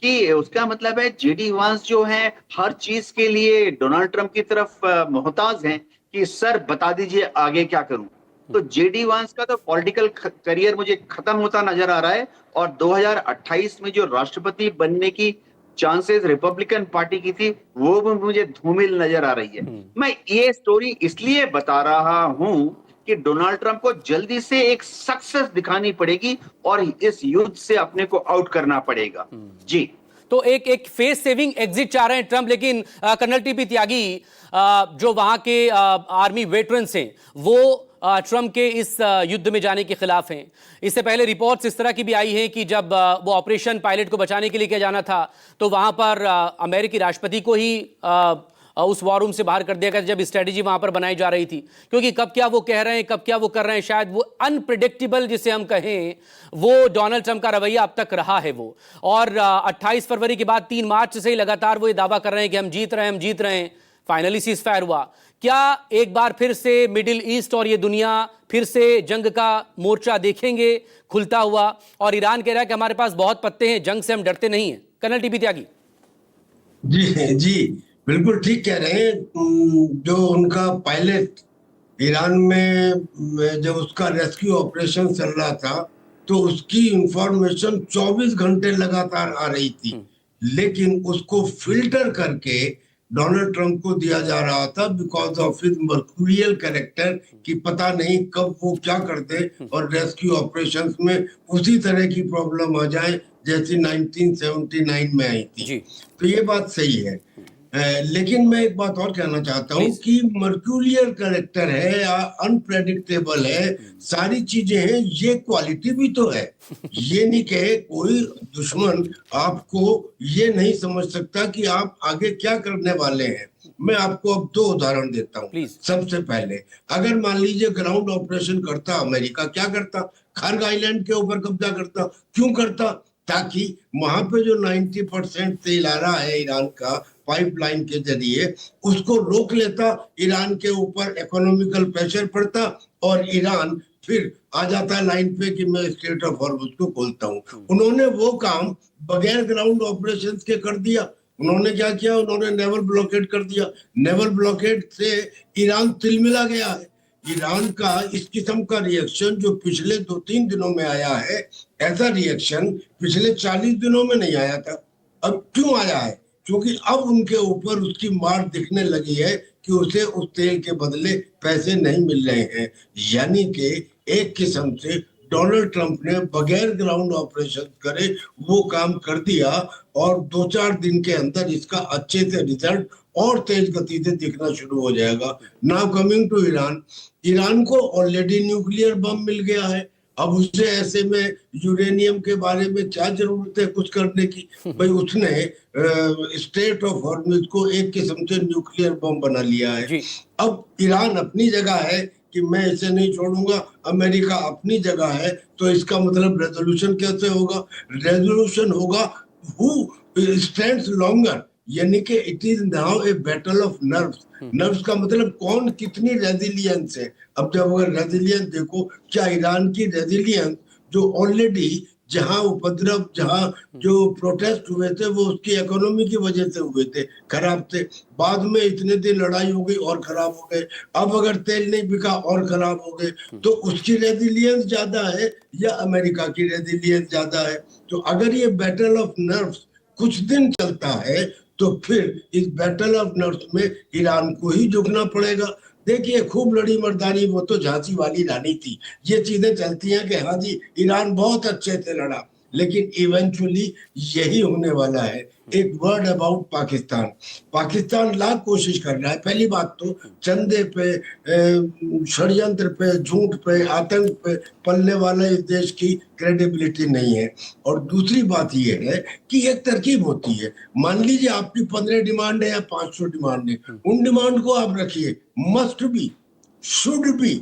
[SPEAKER 5] कि उसका मतलब है जेडी वांस जो है हर चीज के लिए डोनाल्ड ट्रंप की तरफ मोहताज हैं कि सर बता दीजिए आगे क्या करूं। तो जेडी वांस का तो पॉलिटिकल करियर मुझे खत्म होता नजर आ रहा है और 2028 में जो राष्ट्रपति बनने की चांसेस रिपब्लिकन पार्टी की थी वो भी मुझे धूमिल नजर आ रही है। मैं ये स्टोरी इसलिए बता रहा हूं कि डोनाल्ड ट्रंप को जल्दी से एक सक्सेस दिखानी पड़ेगी और इस युद्ध से अपने को आउट करना पड़ेगा। जी,
[SPEAKER 1] तो एक फेस सेविंग एग्जिट चाह रहे हैं ट्रंप, लेकिन कर्नल टीपी त्यागी, जो वहां के आर्मी वेटरन्स हैं वो ट्रंप के इस युद्ध में जाने के खिलाफ हैं। इससे पहले रिपोर्ट्स इस तरह की भी आई हैं कि जब वो ऑपरेशन पायलट को बचाने के लिए किया जाना था तो वहां पर अमेरिकी राष्ट्रपति को ही उस वॉर रूम से बाहर कर दिया गया जब स्ट्रेटेजी वहां पर बनाई जा रही थी, क्योंकि कब क्या वो कह रहे हैं, कब क्या वो कर रहे हैं, शायद वो अनप्रिडिक्टेबल जिसे हम कहें वो डोनाल्ड ट्रंप का रवैया अब तक रहा है वो। और 28 फरवरी के बाद 3 मार्च से ही लगातार वो ये दावा कर रहे हैं कि हम जीत रहे हैं। फाइनली सीज फायर हुआ। क्या एक बार फिर से मिडिल ईस्ट और ये दुनिया फिर से जंग का मोर्चा देखेंगे खुलता हुआ? और ईरान कह रहा है कि हमारे पास बहुत पत्ते हैं, जंग से हम डरते नहीं हैं। कर्नल टीपी त्यागी
[SPEAKER 6] जी बिल्कुल ठीक कह रहे हैं। जो उनका पायलट ईरान में जब उसका रेस्क्यू ऑपरेशन चल रहा था तो उसकी इंफॉर्मेशन 24 घंटे लगातार आ रही थी, लेकिन उसको फिल्टर करके डोनाल्ड ट्रंप को दिया जा रहा था because of his mercurial character कि पता नहीं कब वो क्या कर दे और रेस्क्यू ऑपरेशंस में उसी तरह की प्रॉब्लम आ जाए जैसी 1979 में आई थी। तो ये बात सही है। लेकिन मैं एक बात और कहना चाहता हूँ कि मर्क्यूरियल कैरेक्टर है, अनप्रेडिक्टेबल है, सारी चीजें हैं, ये क्वालिटी भी तो है। ये नहीं कहे कोई दुश्मन आपको ये नहीं समझ सकता कि आप आगे क्या करने वाले हैं। मैं आपको अब 2 उदाहरण देता हूँ। सबसे पहले अगर मान लीजिए ग्राउंड ऑपरेशन करता अमेरिका, क्या करता? खर्ग आइलैंड के ऊपर कब्जा करता। क्यों करता? ताकि वहां पे जो 90% तेल आ रहा है ईरान का पाइपलाइन के जरिए उसको रोक लेता, ईरान के ऊपर इकोनॉमिकल प्रेशर पड़ता और ईरान फिर आ जाता है लाइन पे कि मैं स्ट्रेट ऑफ हॉर्मुज को खोलता हूँ। उन्होंने वो काम बगैर ग्राउंड ऑपरेशंस के कर दिया। उन्होंने क्या किया? उन्होंने नेवल ब्लॉकेड कर दिया। नेवल ब्लॉकेड से ईरान तिलमिला गया है। ईरान का इस किस्म का रिएक्शन जो पिछले 2-3 दिनों में आया है, ऐसा रिएक्शन पिछले 40 दिनों में नहीं आया था। अब क्यों आया है? क्योंकि अब उनके ऊपर उसकी मार दिखने लगी है कि उसे उस तेल के बदले पैसे नहीं मिल रहे हैं। यानी कि एक किस्म से डोनाल्ड ट्रंप ने बगैर ग्राउंड ऑपरेशन करे वो काम कर दिया और 2-4 दिन के अंदर इसका अच्छे से रिजल्ट और तेज गति से दिखना शुरू हो जाएगा। Now coming to Iran, Iran को ऑलरेडी न्यूक्लियर बम मिल गया है। अब उसे ऐसे में यूरेनियम के बारे में क्या जरूरत है कुछ करने की? भाई उसने स्ट्रेट ऑफ हॉर्मुज को एक किस्म से न्यूक्लियर बम बना लिया है। अब ईरान अपनी जगह है कि मैं इसे नहीं छोड़ूंगा, अमेरिका अपनी जगह है, तो इसका मतलब रेजोल्यूशन कैसे होगा? रेजोल्यूशन होगा हु स्टैंड्स लॉन्गर, यानी कि it is now a battle of nerves. Nerves का मतलब कौन कितनी रेजिलियंस है। अब जब अगर रेजिलियंस देखो, क्या ईरान की रेजिलियंस जो ऑलरेडी जहां उपद्रव, जहां जो प्रोटेस्ट हुए थे वो उसकी इकोनॉमी की वजह से हुए थे, खराब थे। बाद में इतने दिन लड़ाई हो गई और खराब हो गए। अब अगर तेल नहीं बिका और खराब हो गए। तो उसकी रेजिलियंस ज्यादा है या अमेरिका की रेजिलियंस ज्यादा है? तो अगर ये बैटल ऑफ नर्व्स कुछ दिन चलता है तो फिर इस बैटल ऑफ नर्व्स में ईरान को ही झुकना पड़ेगा। देखिए, खूब लड़ी मर्दानी, वो तो झांसी वाली रानी थी। ये चीजें चलती हैं कि हाँ जी ईरान बहुत अच्छे से लड़ा, लेकिन इवेंचुअली यही होने वाला है। एक वर्ड अबाउट पाकिस्तान। पाकिस्तान लाख कोशिश कर रहा है। पहली बात तो चंदे पे, षड्यंत्र पे, झूठ पे, आतंक पे पलने वाला इस देश की क्रेडिबिलिटी नहीं है। और दूसरी बात यह है कि एक तरकीब होती है। मान लीजिए आपकी 15 डिमांड है या 500 डिमांड है, उन डिमांड को आप रखिए, must be, should be,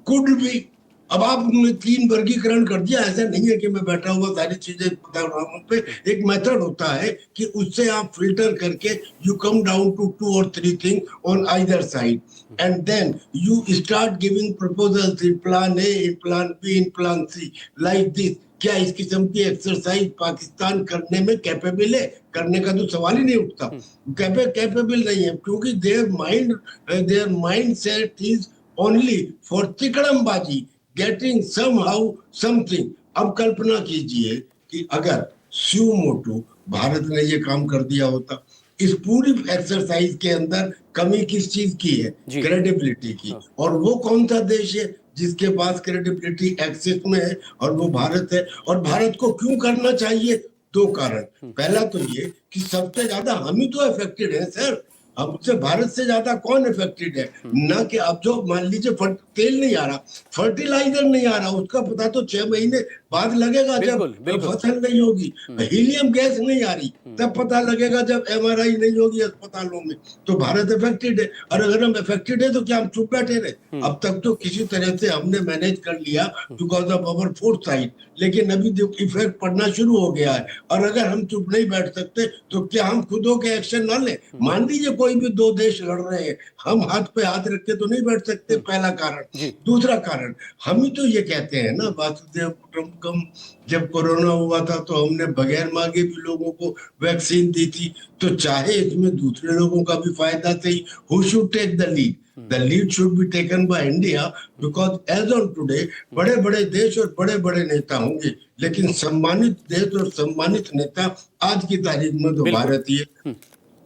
[SPEAKER 6] could be. अब आपने 3 वर्गीकरण कर दिया। ऐसा नहीं है कि मैं बैठा हुआ सारी चीजें बता रहा हूं। पे एक मेथड होता है कि उससे आप फिल्टर करके you come down to 2 or 3 thing on either side, and then you start giving proposals in plan A, in plan B, in plan C, like this. क्या इस किस्म की एक्सरसाइज पाकिस्तान करने में कैपेबल है? करने का तो सवाल ही नहीं उठता। कैपेबल नहीं है, क्योंकि their mind set is only for तिकड़मबाजी, गेटिंग समहाउ समथिंग। अब कल्पना कीजिए कि अगर सुमोटो भारत ने ये काम कर दिया होता। इस पूरी एक्सरसाइज के अंदर कमी किस चीज की है? क्रेडिबिलिटी की। और वो कौन सा देश है जिसके पास क्रेडिबिलिटी एक्सेस में है? और वो भारत है। और भारत को क्यों करना चाहिए? 2 कारण। पहला तो ये कि सबसे ज्यादा हम ही तो अफेक्टेड है सर। हमसे भारत से ज्यादा कौन इफेक्टेड है? ना कि अब जो मान लीजिए तेल नहीं आ रहा, फर्टिलाइजर नहीं आ रहा, उसका पता तो 6 महीने बाद लगेगा जब फसल नहीं होगी। हीलियम गैस नहीं आ रही, तब पता लगेगा जब MRI नहीं होगी अस्पतालों में। तो भारत इफेक्टेड है। और अगर हम इफेक्टेड है तो क्या हम चुप बैठे रहे? अब तक तो किसी तरह से हमने मैनेज कर लिया बिकॉज ऑफ अवर फोरसाइट, लेकिन अभी जो इफेक्ट पड़ना शुरू हो गया है। और अगर हम चुप नहीं बैठ सकते तो क्या हम खुद होकर एक्शन ना लें? मान लीजिए कोई भी 2 देश लड़ रहे हैं, हम हाथ पे हाथ रख के तो नहीं बैठ सकते, पहला कारण। दूसरा कारण, हम ही तो ये कहते हैं ना, वासुदेव कुटुंबकम। जब कोरोना हुआ था तो हमने बगैर मांगे भी लोगों को वैक्सीन दी थी। तो चाहे इसमें दूसरे लोगों का भी फायदा सही, who should take the lead? The lead should be taken by India, because as on today बड़े बड़े देश और बड़े बड़े नेता होंगे, लेकिन सम्मानित देश और सम्मानित नेता आज की तारीख में तो भारत ही है।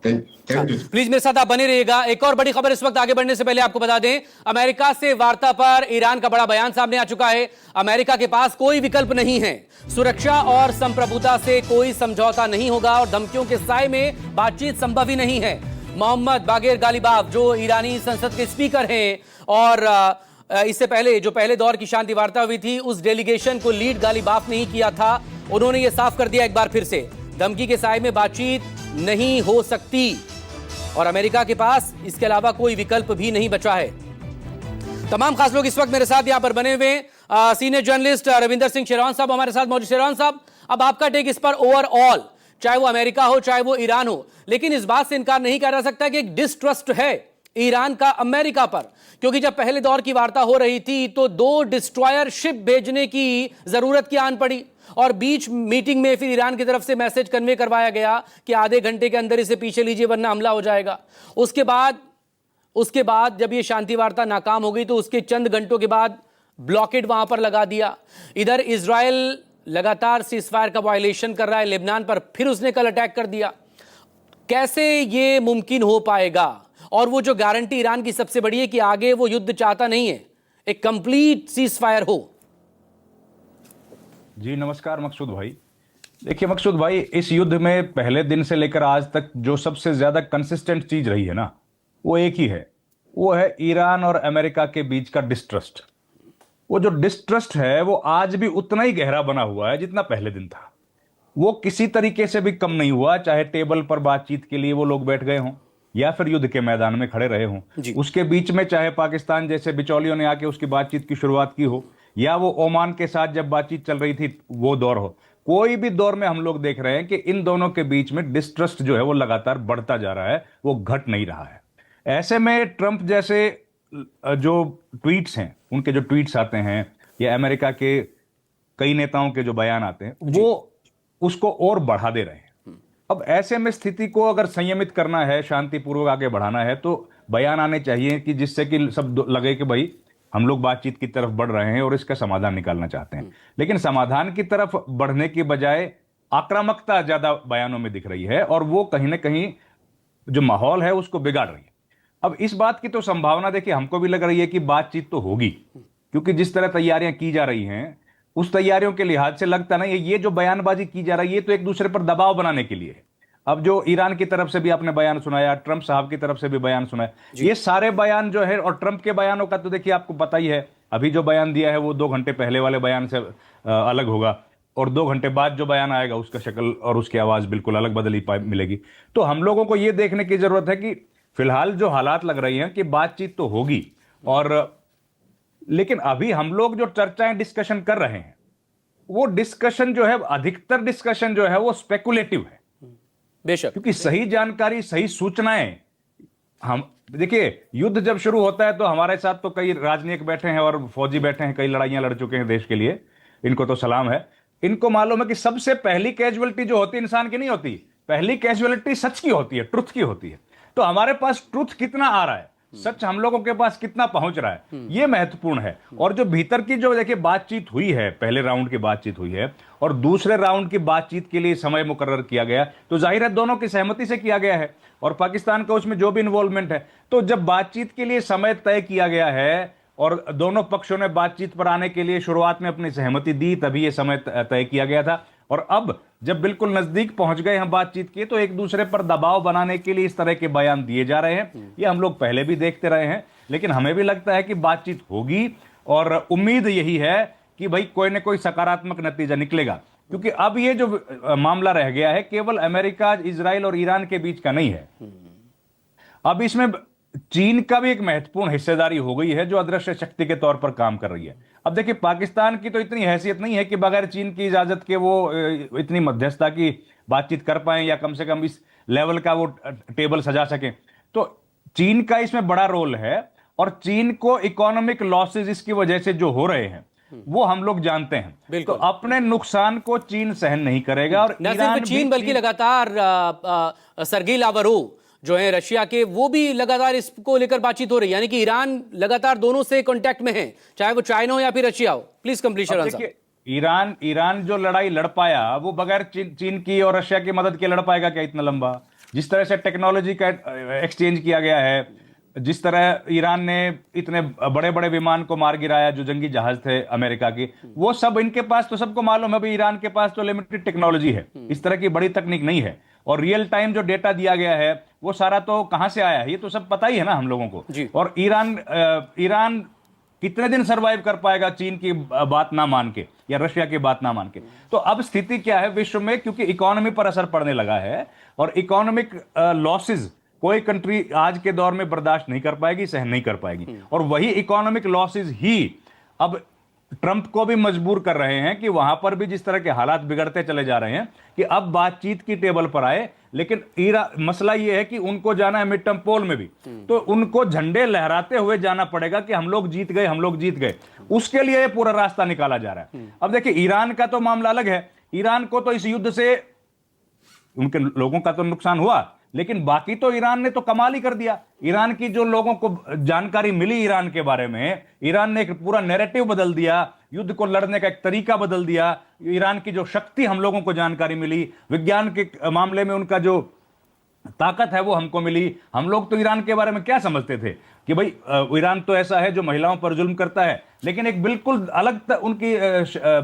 [SPEAKER 1] प्लीज मेरे साथ आप बने रहिएगा। एक और बड़ी खबर इस वक्त आगे बढ़ने से पहले आपको बता दें, अमेरिका से वार्ता पर ईरान का बड़ा बयान सामने आ चुका है। अमेरिका के पास कोई विकल्प नहीं है। सुरक्षा और संप्रभुता से कोई समझौता नहीं होगा और धमकियों के साए में बातचीत संभव ही नहीं है। मोहम्मद बागेर गालिबाफ, जो ईरानी संसद के स्पीकर हैं और इससे पहले जो पहले दौर की शांति वार्ता हुई थी, उस डेलीगेशन को लीड गालिबाफ ने ही किया था। उन्होंने ये साफ कर दिया एक बार फिर से, धमकी के साए में बातचीत नहीं हो सकती और अमेरिका के पास इसके अलावा कोई विकल्प भी नहीं बचा है। तमाम खास लोग इस वक्त मेरे साथ यहां पर बने हुए, सीनियर जर्नलिस्ट रविंदर सिंह शेरवान साहब हमारे साथ मौजूद। शेरवान साहब, अब आपका टेक इस पर ओवरऑल, चाहे वो अमेरिका हो चाहे वो ईरान हो, लेकिन इस बात से इनकार नहीं किया जा सकता कि एक डिस्ट्रस्ट है ईरान का अमेरिका पर, क्योंकि जब पहले दौर की वार्ता हो रही थी तो 2 डिस्ट्रॉयर शिप भेजने की जरूरत की आन पड़ी और बीच मीटिंग में फिर ईरान की तरफ से मैसेज कन्वे करवाया गया कि आधे घंटे के अंदर इसे पीछे लीजिए वरना हमला हो जाएगा। उसके बाद जब ये शांति वार्ता नाकाम हो गई तो उसके चंद घंटों के बाद ब्लॉकेड वहां पर लगा दिया। इधर इजराइल लगातार सीजफायर का वायलेशन कर रहा है, लेबनान पर फिर उसने कल अटैक कर दिया। कैसे ये मुमकिन हो पाएगा? और वो जो गारंटी ईरान की सबसे बड़ी है कि आगे वो युद्ध चाहता नहीं है, एक कंप्लीट सीजफायर हो।
[SPEAKER 7] जी नमस्कार मकसूद भाई। देखिए मकसूद भाई, इस युद्ध में पहले दिन से लेकर आज तक जो सबसे ज्यादा कंसिस्टेंट चीज रही है ना, वो एक ही है, वो है ईरान और अमेरिका के बीच का डिस्ट्रस्ट। वो जो डिस्ट्रस्ट है वो आज भी उतना ही गहरा बना हुआ है जितना पहले दिन था। वो किसी तरीके से भी कम नहीं हुआ, चाहे टेबल पर बातचीत के लिए वो लोग बैठ गए हों या फिर युद्ध के मैदान में खड़े रहे हों। उसके बीच में चाहे पाकिस्तान जैसे बिचौलियों ने आके उसकी बातचीत की शुरुआत की हो, या वो ओमान के साथ जब बातचीत चल रही थी वो दौर हो, कोई भी दौर में हम लोग देख रहे हैं कि इन दोनों के बीच में डिस्ट्रस्ट जो है वो लगातार बढ़ता जा रहा है, वो घट नहीं रहा है। ऐसे में ट्रंप जैसे जो ट्वीट्स हैं, उनके जो ट्वीट्स आते हैं या अमेरिका के कई नेताओं के जो बयान आते हैं, वो उसको और बढ़ा दे रहे हैं। अब ऐसे में स्थिति को अगर संयमित करना है, शांतिपूर्वक आगे बढ़ाना है, तो बयान आने चाहिए कि जिससे कि सब लगे कि भाई हम लोग बातचीत की तरफ बढ़ रहे हैं और इसका समाधान निकालना चाहते हैं। लेकिन समाधान की तरफ बढ़ने की बजाय आक्रामकता ज्यादा बयानों में दिख रही है और वो कहीं ना कहीं जो माहौल है उसको बिगाड़ रही है। अब इस बात की तो संभावना देखिए हमको भी लग रही है कि बातचीत तो होगी, क्योंकि जिस तरह तैयारियां की जा रही हैं उस तैयारियों के लिहाज से लगता नहीं है। ये जो बयानबाजी की जा रही है ये तो एक दूसरे पर दबाव बनाने के लिए है। अब जो ईरान की तरफ से भी आपने बयान सुनाया, ट्रंप साहब की तरफ से भी बयान सुनाया, ये सारे बयान जो है, और ट्रंप के बयानों का तो देखिए आपको पता ही है, अभी जो बयान दिया है वो 2 घंटे पहले वाले बयान से अलग होगा, और 2 घंटे बाद जो बयान आएगा उसका शक्ल और उसकी आवाज बिल्कुल अलग बदली मिलेगी। तो हम लोगों को ये देखने की जरूरत है कि फिलहाल जो हालात लग रही हैं कि बातचीत तो होगी, और लेकिन अभी हम लोग जो चर्चाएं डिस्कशन कर रहे हैं वो डिस्कशन जो है, अधिकतर डिस्कशन जो है वो स्पेकुलेटिव है,
[SPEAKER 1] बेशक,
[SPEAKER 7] क्योंकि सही जानकारी, सही सूचनाएं, हम देखिए युद्ध जब शुरू होता है तो हमारे साथ तो कई राजनयिक बैठे हैं और फौजी बैठे हैं, कई लड़ाइयां लड़ चुके हैं देश के लिए, इनको तो सलाम है। इनको मालूम है कि सबसे पहली कैजुअलिटी जो होती है इंसान की नहीं होती, पहली कैजुअलिटी सच की होती है, ट्रुथ की होती है। तो हमारे पास ट्रुथ कितना आ रहा है, सच हम लोगों के पास कितना पहुंच रहा है, यह महत्वपूर्ण है। और जो भीतर की जो देखिए बातचीत हुई है, पहले राउंड की बातचीत हुई है और दूसरे राउंड की बातचीत के लिए समय मुकर्रर किया गया, तो जाहिर है दोनों की सहमति से किया गया है और पाकिस्तान का उसमें जो भी इन्वॉल्वमेंट है। तो जब बातचीत के लिए समय तय किया गया है और दोनों पक्षों ने बातचीत पर आने के लिए शुरुआत में अपनी सहमति दी, तभी यह समय तय किया गया था। और अब जब बिल्कुल नजदीक पहुंच गए हम बातचीत के, तो एक दूसरे पर दबाव बनाने के लिए इस तरह के बयान दिए जा रहे हैं। ये हम लोग पहले भी देखते रहे हैं, लेकिन हमें भी लगता है कि बातचीत होगी और उम्मीद यही है कि भाई कोई ना कोई सकारात्मक नतीजा निकलेगा, क्योंकि अब ये जो मामला रह गया है केवल अमेरिका, इजराइल और ईरान के बीच का नहीं है। अब इसमें चीन का भी एक महत्वपूर्ण हिस्सेदारी हो गई है, जो अदृश्य शक्ति के तौर पर काम कर रही है। अब देखिए पाकिस्तान की तो इतनी हैसियत नहीं है कि बगैर चीन की इजाजत के वो इतनी मध्यस्थता की बातचीत कर पाए, या कम से कम इस लेवल का वो टेबल सजा सके। तो चीन का इसमें बड़ा रोल है, और चीन को इकोनॉमिक लॉसेज इसकी वजह से जो हो रहे हैं वो हम लोग जानते हैं। तो अपने नुकसान को चीन सहन नहीं करेगा। और
[SPEAKER 1] न सिर्फ चीन बल्कि लगातार सरगेई लावरोव जो है रशिया के, वो भी लगातार इसको लेकर बातचीत हो रही है, यानी कि ईरान लगातार दोनों से कांटेक्ट में है, चाहे वो चाइना हो या फिर रशिया हो। Please complete answer.
[SPEAKER 7] ईरान जो लड़ाई लड़ पाया वो बगैर चीन की और रशिया की मदद के लड़ पाएगा क्या इतना लंबा? जिस तरह से टेक्नोलॉजी का एक्सचेंज किया गया है, जिस तरह ईरान ने इतने बड़े बड़े विमान को मार गिराया जो जंगी जहाज थे अमेरिका की, वो सब इनके पास तो सबको मालूम है भाई, ईरान के पास तो लिमिटेड टेक्नोलॉजी है, इस तरह की बड़ी तकनीक नहीं है। और रियल टाइम जो डेटा दिया गया है वो सारा तो कहां से आया है, ये तो सब पता ही है ना हम लोगों को। और ईरान कितने दिन सरवाइव कर पाएगा चीन की बात ना मान के या रशिया की बात ना मान के? तो अब स्थिति क्या है विश्व में, क्योंकि इकोनॉमी पर असर पड़ने लगा है, और इकोनॉमिक लॉसेज कोई कंट्री आज के दौर में बर्दाश्त नहीं कर पाएगी, सहन नहीं कर पाएगी। और वही इकोनॉमिक लॉसेज ही अब ट्रंप को भी मजबूर कर रहे हैं कि वहां पर भी जिस तरह के हालात बिगड़ते चले जा रहे हैं कि अब बातचीत की टेबल पर आए। लेकिन मसला यह है कि उनको जाना है मिड टर्म पोल में भी, तो उनको झंडे लहराते हुए जाना पड़ेगा कि हम लोग जीत गए, हम लोग जीत गए। उसके लिए पूरा रास्ता निकाला जा रहा है। अब देखिए ईरान का तो मामला अलग है, ईरान को तो इस युद्ध से उनके लोगों का तो नुकसान हुआ, लेकिन बाकी तो ईरान ने तो कमाल ही कर दिया। ईरान की जो लोगों को जानकारी मिली ईरान के बारे में, ईरान ने एक पूरा नैरेटिव बदल दिया, युद्ध को लड़ने का एक तरीका बदल दिया। ईरान की जो शक्ति हम लोगों को जानकारी मिली, विज्ञान के मामले में उनका जो ताकत है वो हमको मिली। हम लोग तो ईरान के बारे में क्या समझते थे कि भाई ईरान तो ऐसा है जो महिलाओं पर जुल्म करता है, लेकिन एक बिल्कुल अलग उनकी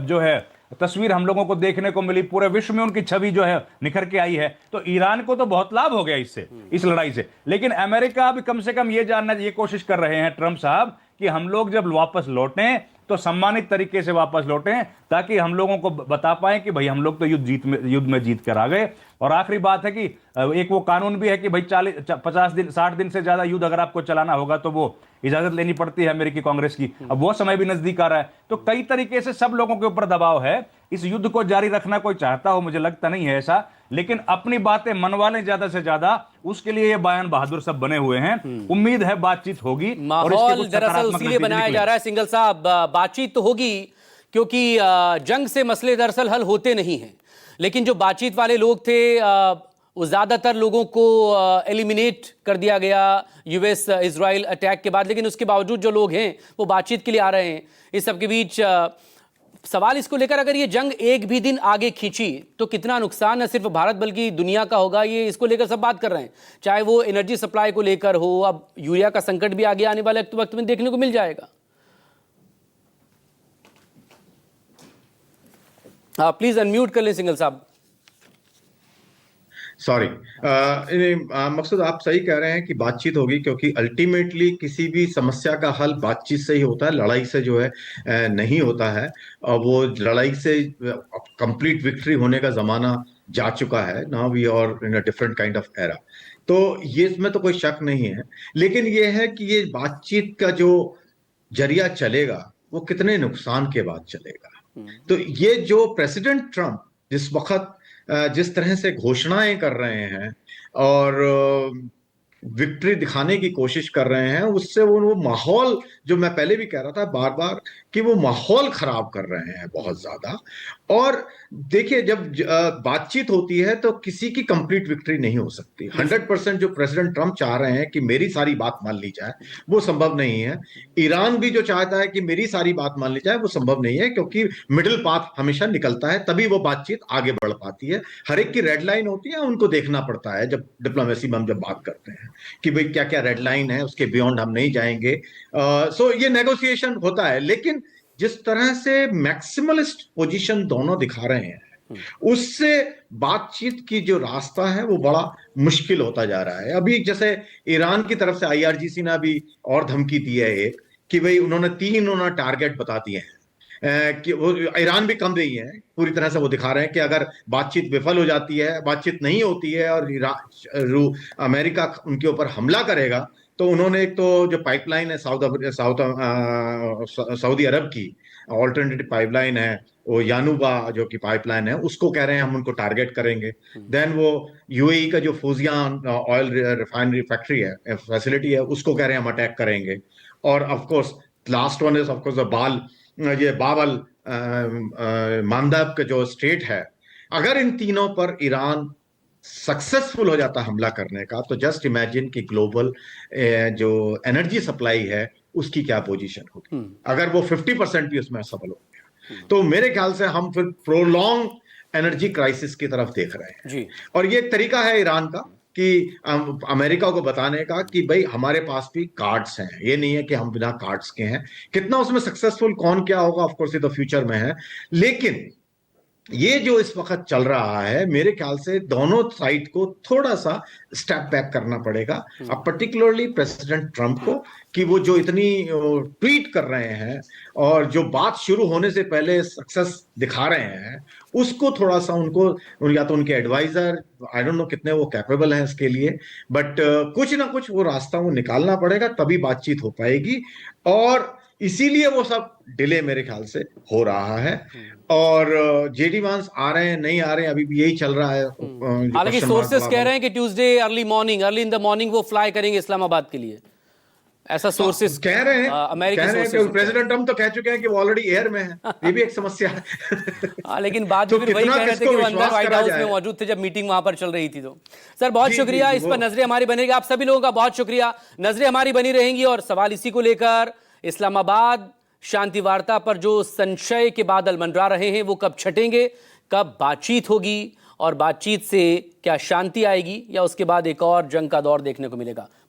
[SPEAKER 7] जो है तस्वीर हम लोगों को देखने को मिली। पूरे विश्व में उनकी छवि जो है निखर के आई है। तो ईरान को तो बहुत लाभ हो गया इससे, इस लड़ाई से। लेकिन अमेरिका अब कम से कम ये जानना, ये कोशिश कर रहे हैं ट्रंप साहब कि हम लोग जब वापस लौटें तो सम्मानित तरीके से वापस लौटें, ताकि हम लोगों को बता पाएं कि भाई हम लोग तो युद्ध में जीत कर आ गए। और आखिरी बात है कि एक वो कानून भी है कि भाई 50 दिन 60 दिन से ज्यादा युद्ध अगर आपको चलाना होगा तो वो इजाजत लेनी पड़ती है अमेरिकी कांग्रेस की। अब वो समय भी नजदीक आ रहा है। तो कई तरीके से सब लोगों के ऊपर दबाव है। इस युद्ध को जारी रखना कोई चाहता हो, मुझे लगता नहीं है ऐसा, लेकिन अपनी बातें मनवा लें ज्यादा से ज्यादा, उसके लिए ये बयान बहादुर सब बने हुए हैं। उम्मीद है बातचीत होगी।
[SPEAKER 1] माहौल दरअसल उसके लिए बनाया जा रहा है। सिंघल साहब, बातचीत तो होगी क्योंकि जंग से मसले दरअसल हल होते नहीं हैं, लेकिन जो बातचीत वाले लोग थे वो ज्यादातर लोगों को एलिमिनेट कर दिया गया यूएस इजराइल अटैक के बाद। लेकिन उसके बावजूद जो लोग हैं वो बातचीत के लिए आ रहे हैं। इस सब के बीच सवाल इसको लेकर, अगर ये जंग एक भी दिन आगे खींची तो कितना नुकसान न सिर्फ भारत बल्कि दुनिया का होगा, ये इसको लेकर सब बात कर रहे हैं। चाहे वो एनर्जी सप्लाई को लेकर हो, अब यूरिया का संकट भी आगे आने वाले वक्त में देखने को मिल जाएगा। प्लीज अनम्यूट कर लें सिंघल साहब।
[SPEAKER 3] सॉरी, मकसूद आप सही कह रहे हैं कि बातचीत होगी, क्योंकि अल्टीमेटली किसी भी समस्या का हल बातचीत से ही होता है, लड़ाई से जो है नहीं होता है। और वो लड़ाई से कंप्लीट विक्ट्री होने का जमाना जा चुका है। Now we are in a different kind of era. तो ये इसमें तो कोई शक नहीं है, लेकिन ये है कि ये बातचीत का जो जरिया चलेगा वो कितने नुकसान के बाद चलेगा। तो ये जो प्रेसिडेंट ट्रम्प जिस वक्त जिस तरह से घोषणाएं कर रहे हैं और विक्ट्री दिखाने की कोशिश कर रहे हैं, उससे वो माहौल, जो मैं पहले भी कह रहा था बार बार, कि वो माहौल खराब कर रहे हैं बहुत ज्यादा। और देखिए, जब बातचीत होती है तो किसी की कंप्लीट विक्ट्री नहीं हो सकती। 100% जो प्रेसिडेंट ट्रम्प चाह रहे हैं कि मेरी सारी बात मान ली जाए, वो संभव नहीं है। ईरान भी जो चाहता है कि मेरी सारी बात मान ली जाए, वो संभव नहीं है, क्योंकि मिडिल पाथ हमेशा निकलता है, तभी वो बातचीत आगे बढ़ पाती है। हर एक की रेड लाइन होती है, उनको देखना पड़ता है जब डिप्लोमेसी में हम जब बात करते हैं कि भाई क्या क्या रेड लाइन है, उसके बियॉन्ड हम नहीं जाएंगे। सो ये नेगोशिएशन होता है, लेकिन जिस तरह से मैक्सिमलिस्ट पोजीशन दोनों दिखा रहे हैं, उससे बातचीत की जो रास्ता है वो बड़ा मुश्किल होता जा रहा है। अभी जैसे ईरान की तरफ से IRGC ने अभी और धमकी दी है एक, कि भाई उन्होंने टारगेट बता दिए हैं कि वो ईरान भी कम नहीं है। पूरी तरह से वो दिखा रहे हैं कि अगर बातचीत विफल हो जाती है, बातचीत नहीं होती है और अमेरिका उनके ऊपर हमला करेगा, तो उन्होंने एक तो जो पाइपलाइन है सऊदी अरब की ऑल्टरनेटिव पाइपलाइन है, वो यानुबा जो कि पाइपलाइन है, उसको कह रहे हैं हम उनको टारगेट करेंगे। देन वो UAE का जो फूजियान ऑयल रिफाइनरी फैक्ट्री है, फैसिलिटी है, उसको कह रहे हैं हम अटैक करेंगे। और of course last one is of course ये बाबल मांदब का जो स्टेट है। अगर इन तीनों पर ईरान सक्सेसफुल हो जाता हमला करने का, तो जस्ट इमेजिन कि ग्लोबल जो एनर्जी सप्लाई है उसकी क्या पोजीशन होगी अगर वो 50% भी उसमें सफल हो गया। तो मेरे ख्याल से हम फिर प्रोलॉन्ग एनर्जी क्राइसिस की तरफ देख रहे हैं
[SPEAKER 1] जी।
[SPEAKER 3] और ये एक तरीका है ईरान का कि अमेरिका को बताने का कि भाई हमारे पास भी कार्ड्स हैं, ये नहीं है कि हम बिना कार्ड्स के हैं। कितना उसमें सक्सेसफुल कौन क्या होगा ऑफ कोर्स ये तो फ्यूचर में है, लेकिन ये जो इस वक्त चल रहा है, मेरे ख्याल से दोनों साइड को थोड़ा सा स्टेप बैक करना पड़ेगा। अब पर्टिकुलरली प्रेसिडेंट ट्रंप को, कि वो जो इतनी ट्वीट कर रहे हैं और जो बात शुरू होने से पहले सक्सेस दिखा रहे हैं, उसको थोड़ा सा उनको या तो उनके एडवाइजर, आई डोंट नो कितने वो कैपेबल हैं इसके लिए, बट कुछ ना कुछ वो रास्ता वो निकालना पड़ेगा, तभी बातचीत हो पाएगी। और इसीलिए वो सब डिले मेरे ख्याल से हो रहा है। और JD वांस आ रहे हैं नहीं आ रहे हैं, अभी भी यही चल रहा है।
[SPEAKER 1] हालांकि सोर्सेस कह रहे हैं कि Tuesday early in the morning वो फ्लाई करेंगे इस्लामाबाद के लिए, ऐसा सोर्सेस
[SPEAKER 3] कह रहे हैं।
[SPEAKER 1] अमेरिकी
[SPEAKER 3] कि प्रेसिडेंट ट्रम्प तो कह चुके हैं कि वो ऑलरेडी एयर में है। ये भी एक समस्या है।
[SPEAKER 1] लेकिन बाद
[SPEAKER 3] तो
[SPEAKER 1] में फिर वही कह रहे थे कि वो अंदर व्हाइट
[SPEAKER 3] करा
[SPEAKER 1] हाउस
[SPEAKER 3] जाए।
[SPEAKER 1] में मौजूद थे जब मीटिंग वहां पर चल रही थी। तो सर बहुत
[SPEAKER 3] जी,
[SPEAKER 1] शुक्रिया,
[SPEAKER 3] जी,
[SPEAKER 1] इस पर नजरें हमारी बनेगी। आप सभी लोगों का बहुत शुक्रिया, नजरें हमारी बनी रहेंगी। और सवाल इसी को लेकर, इस्लामाबाद शांति वार्ता पर जो संशय के बादल मंडरा रहे हैं वो कब छटेंगे, कब बातचीत होगी और बातचीत से क्या शांति आएगी, या उसके बाद एक और जंग का दौर देखने को मिलेगा।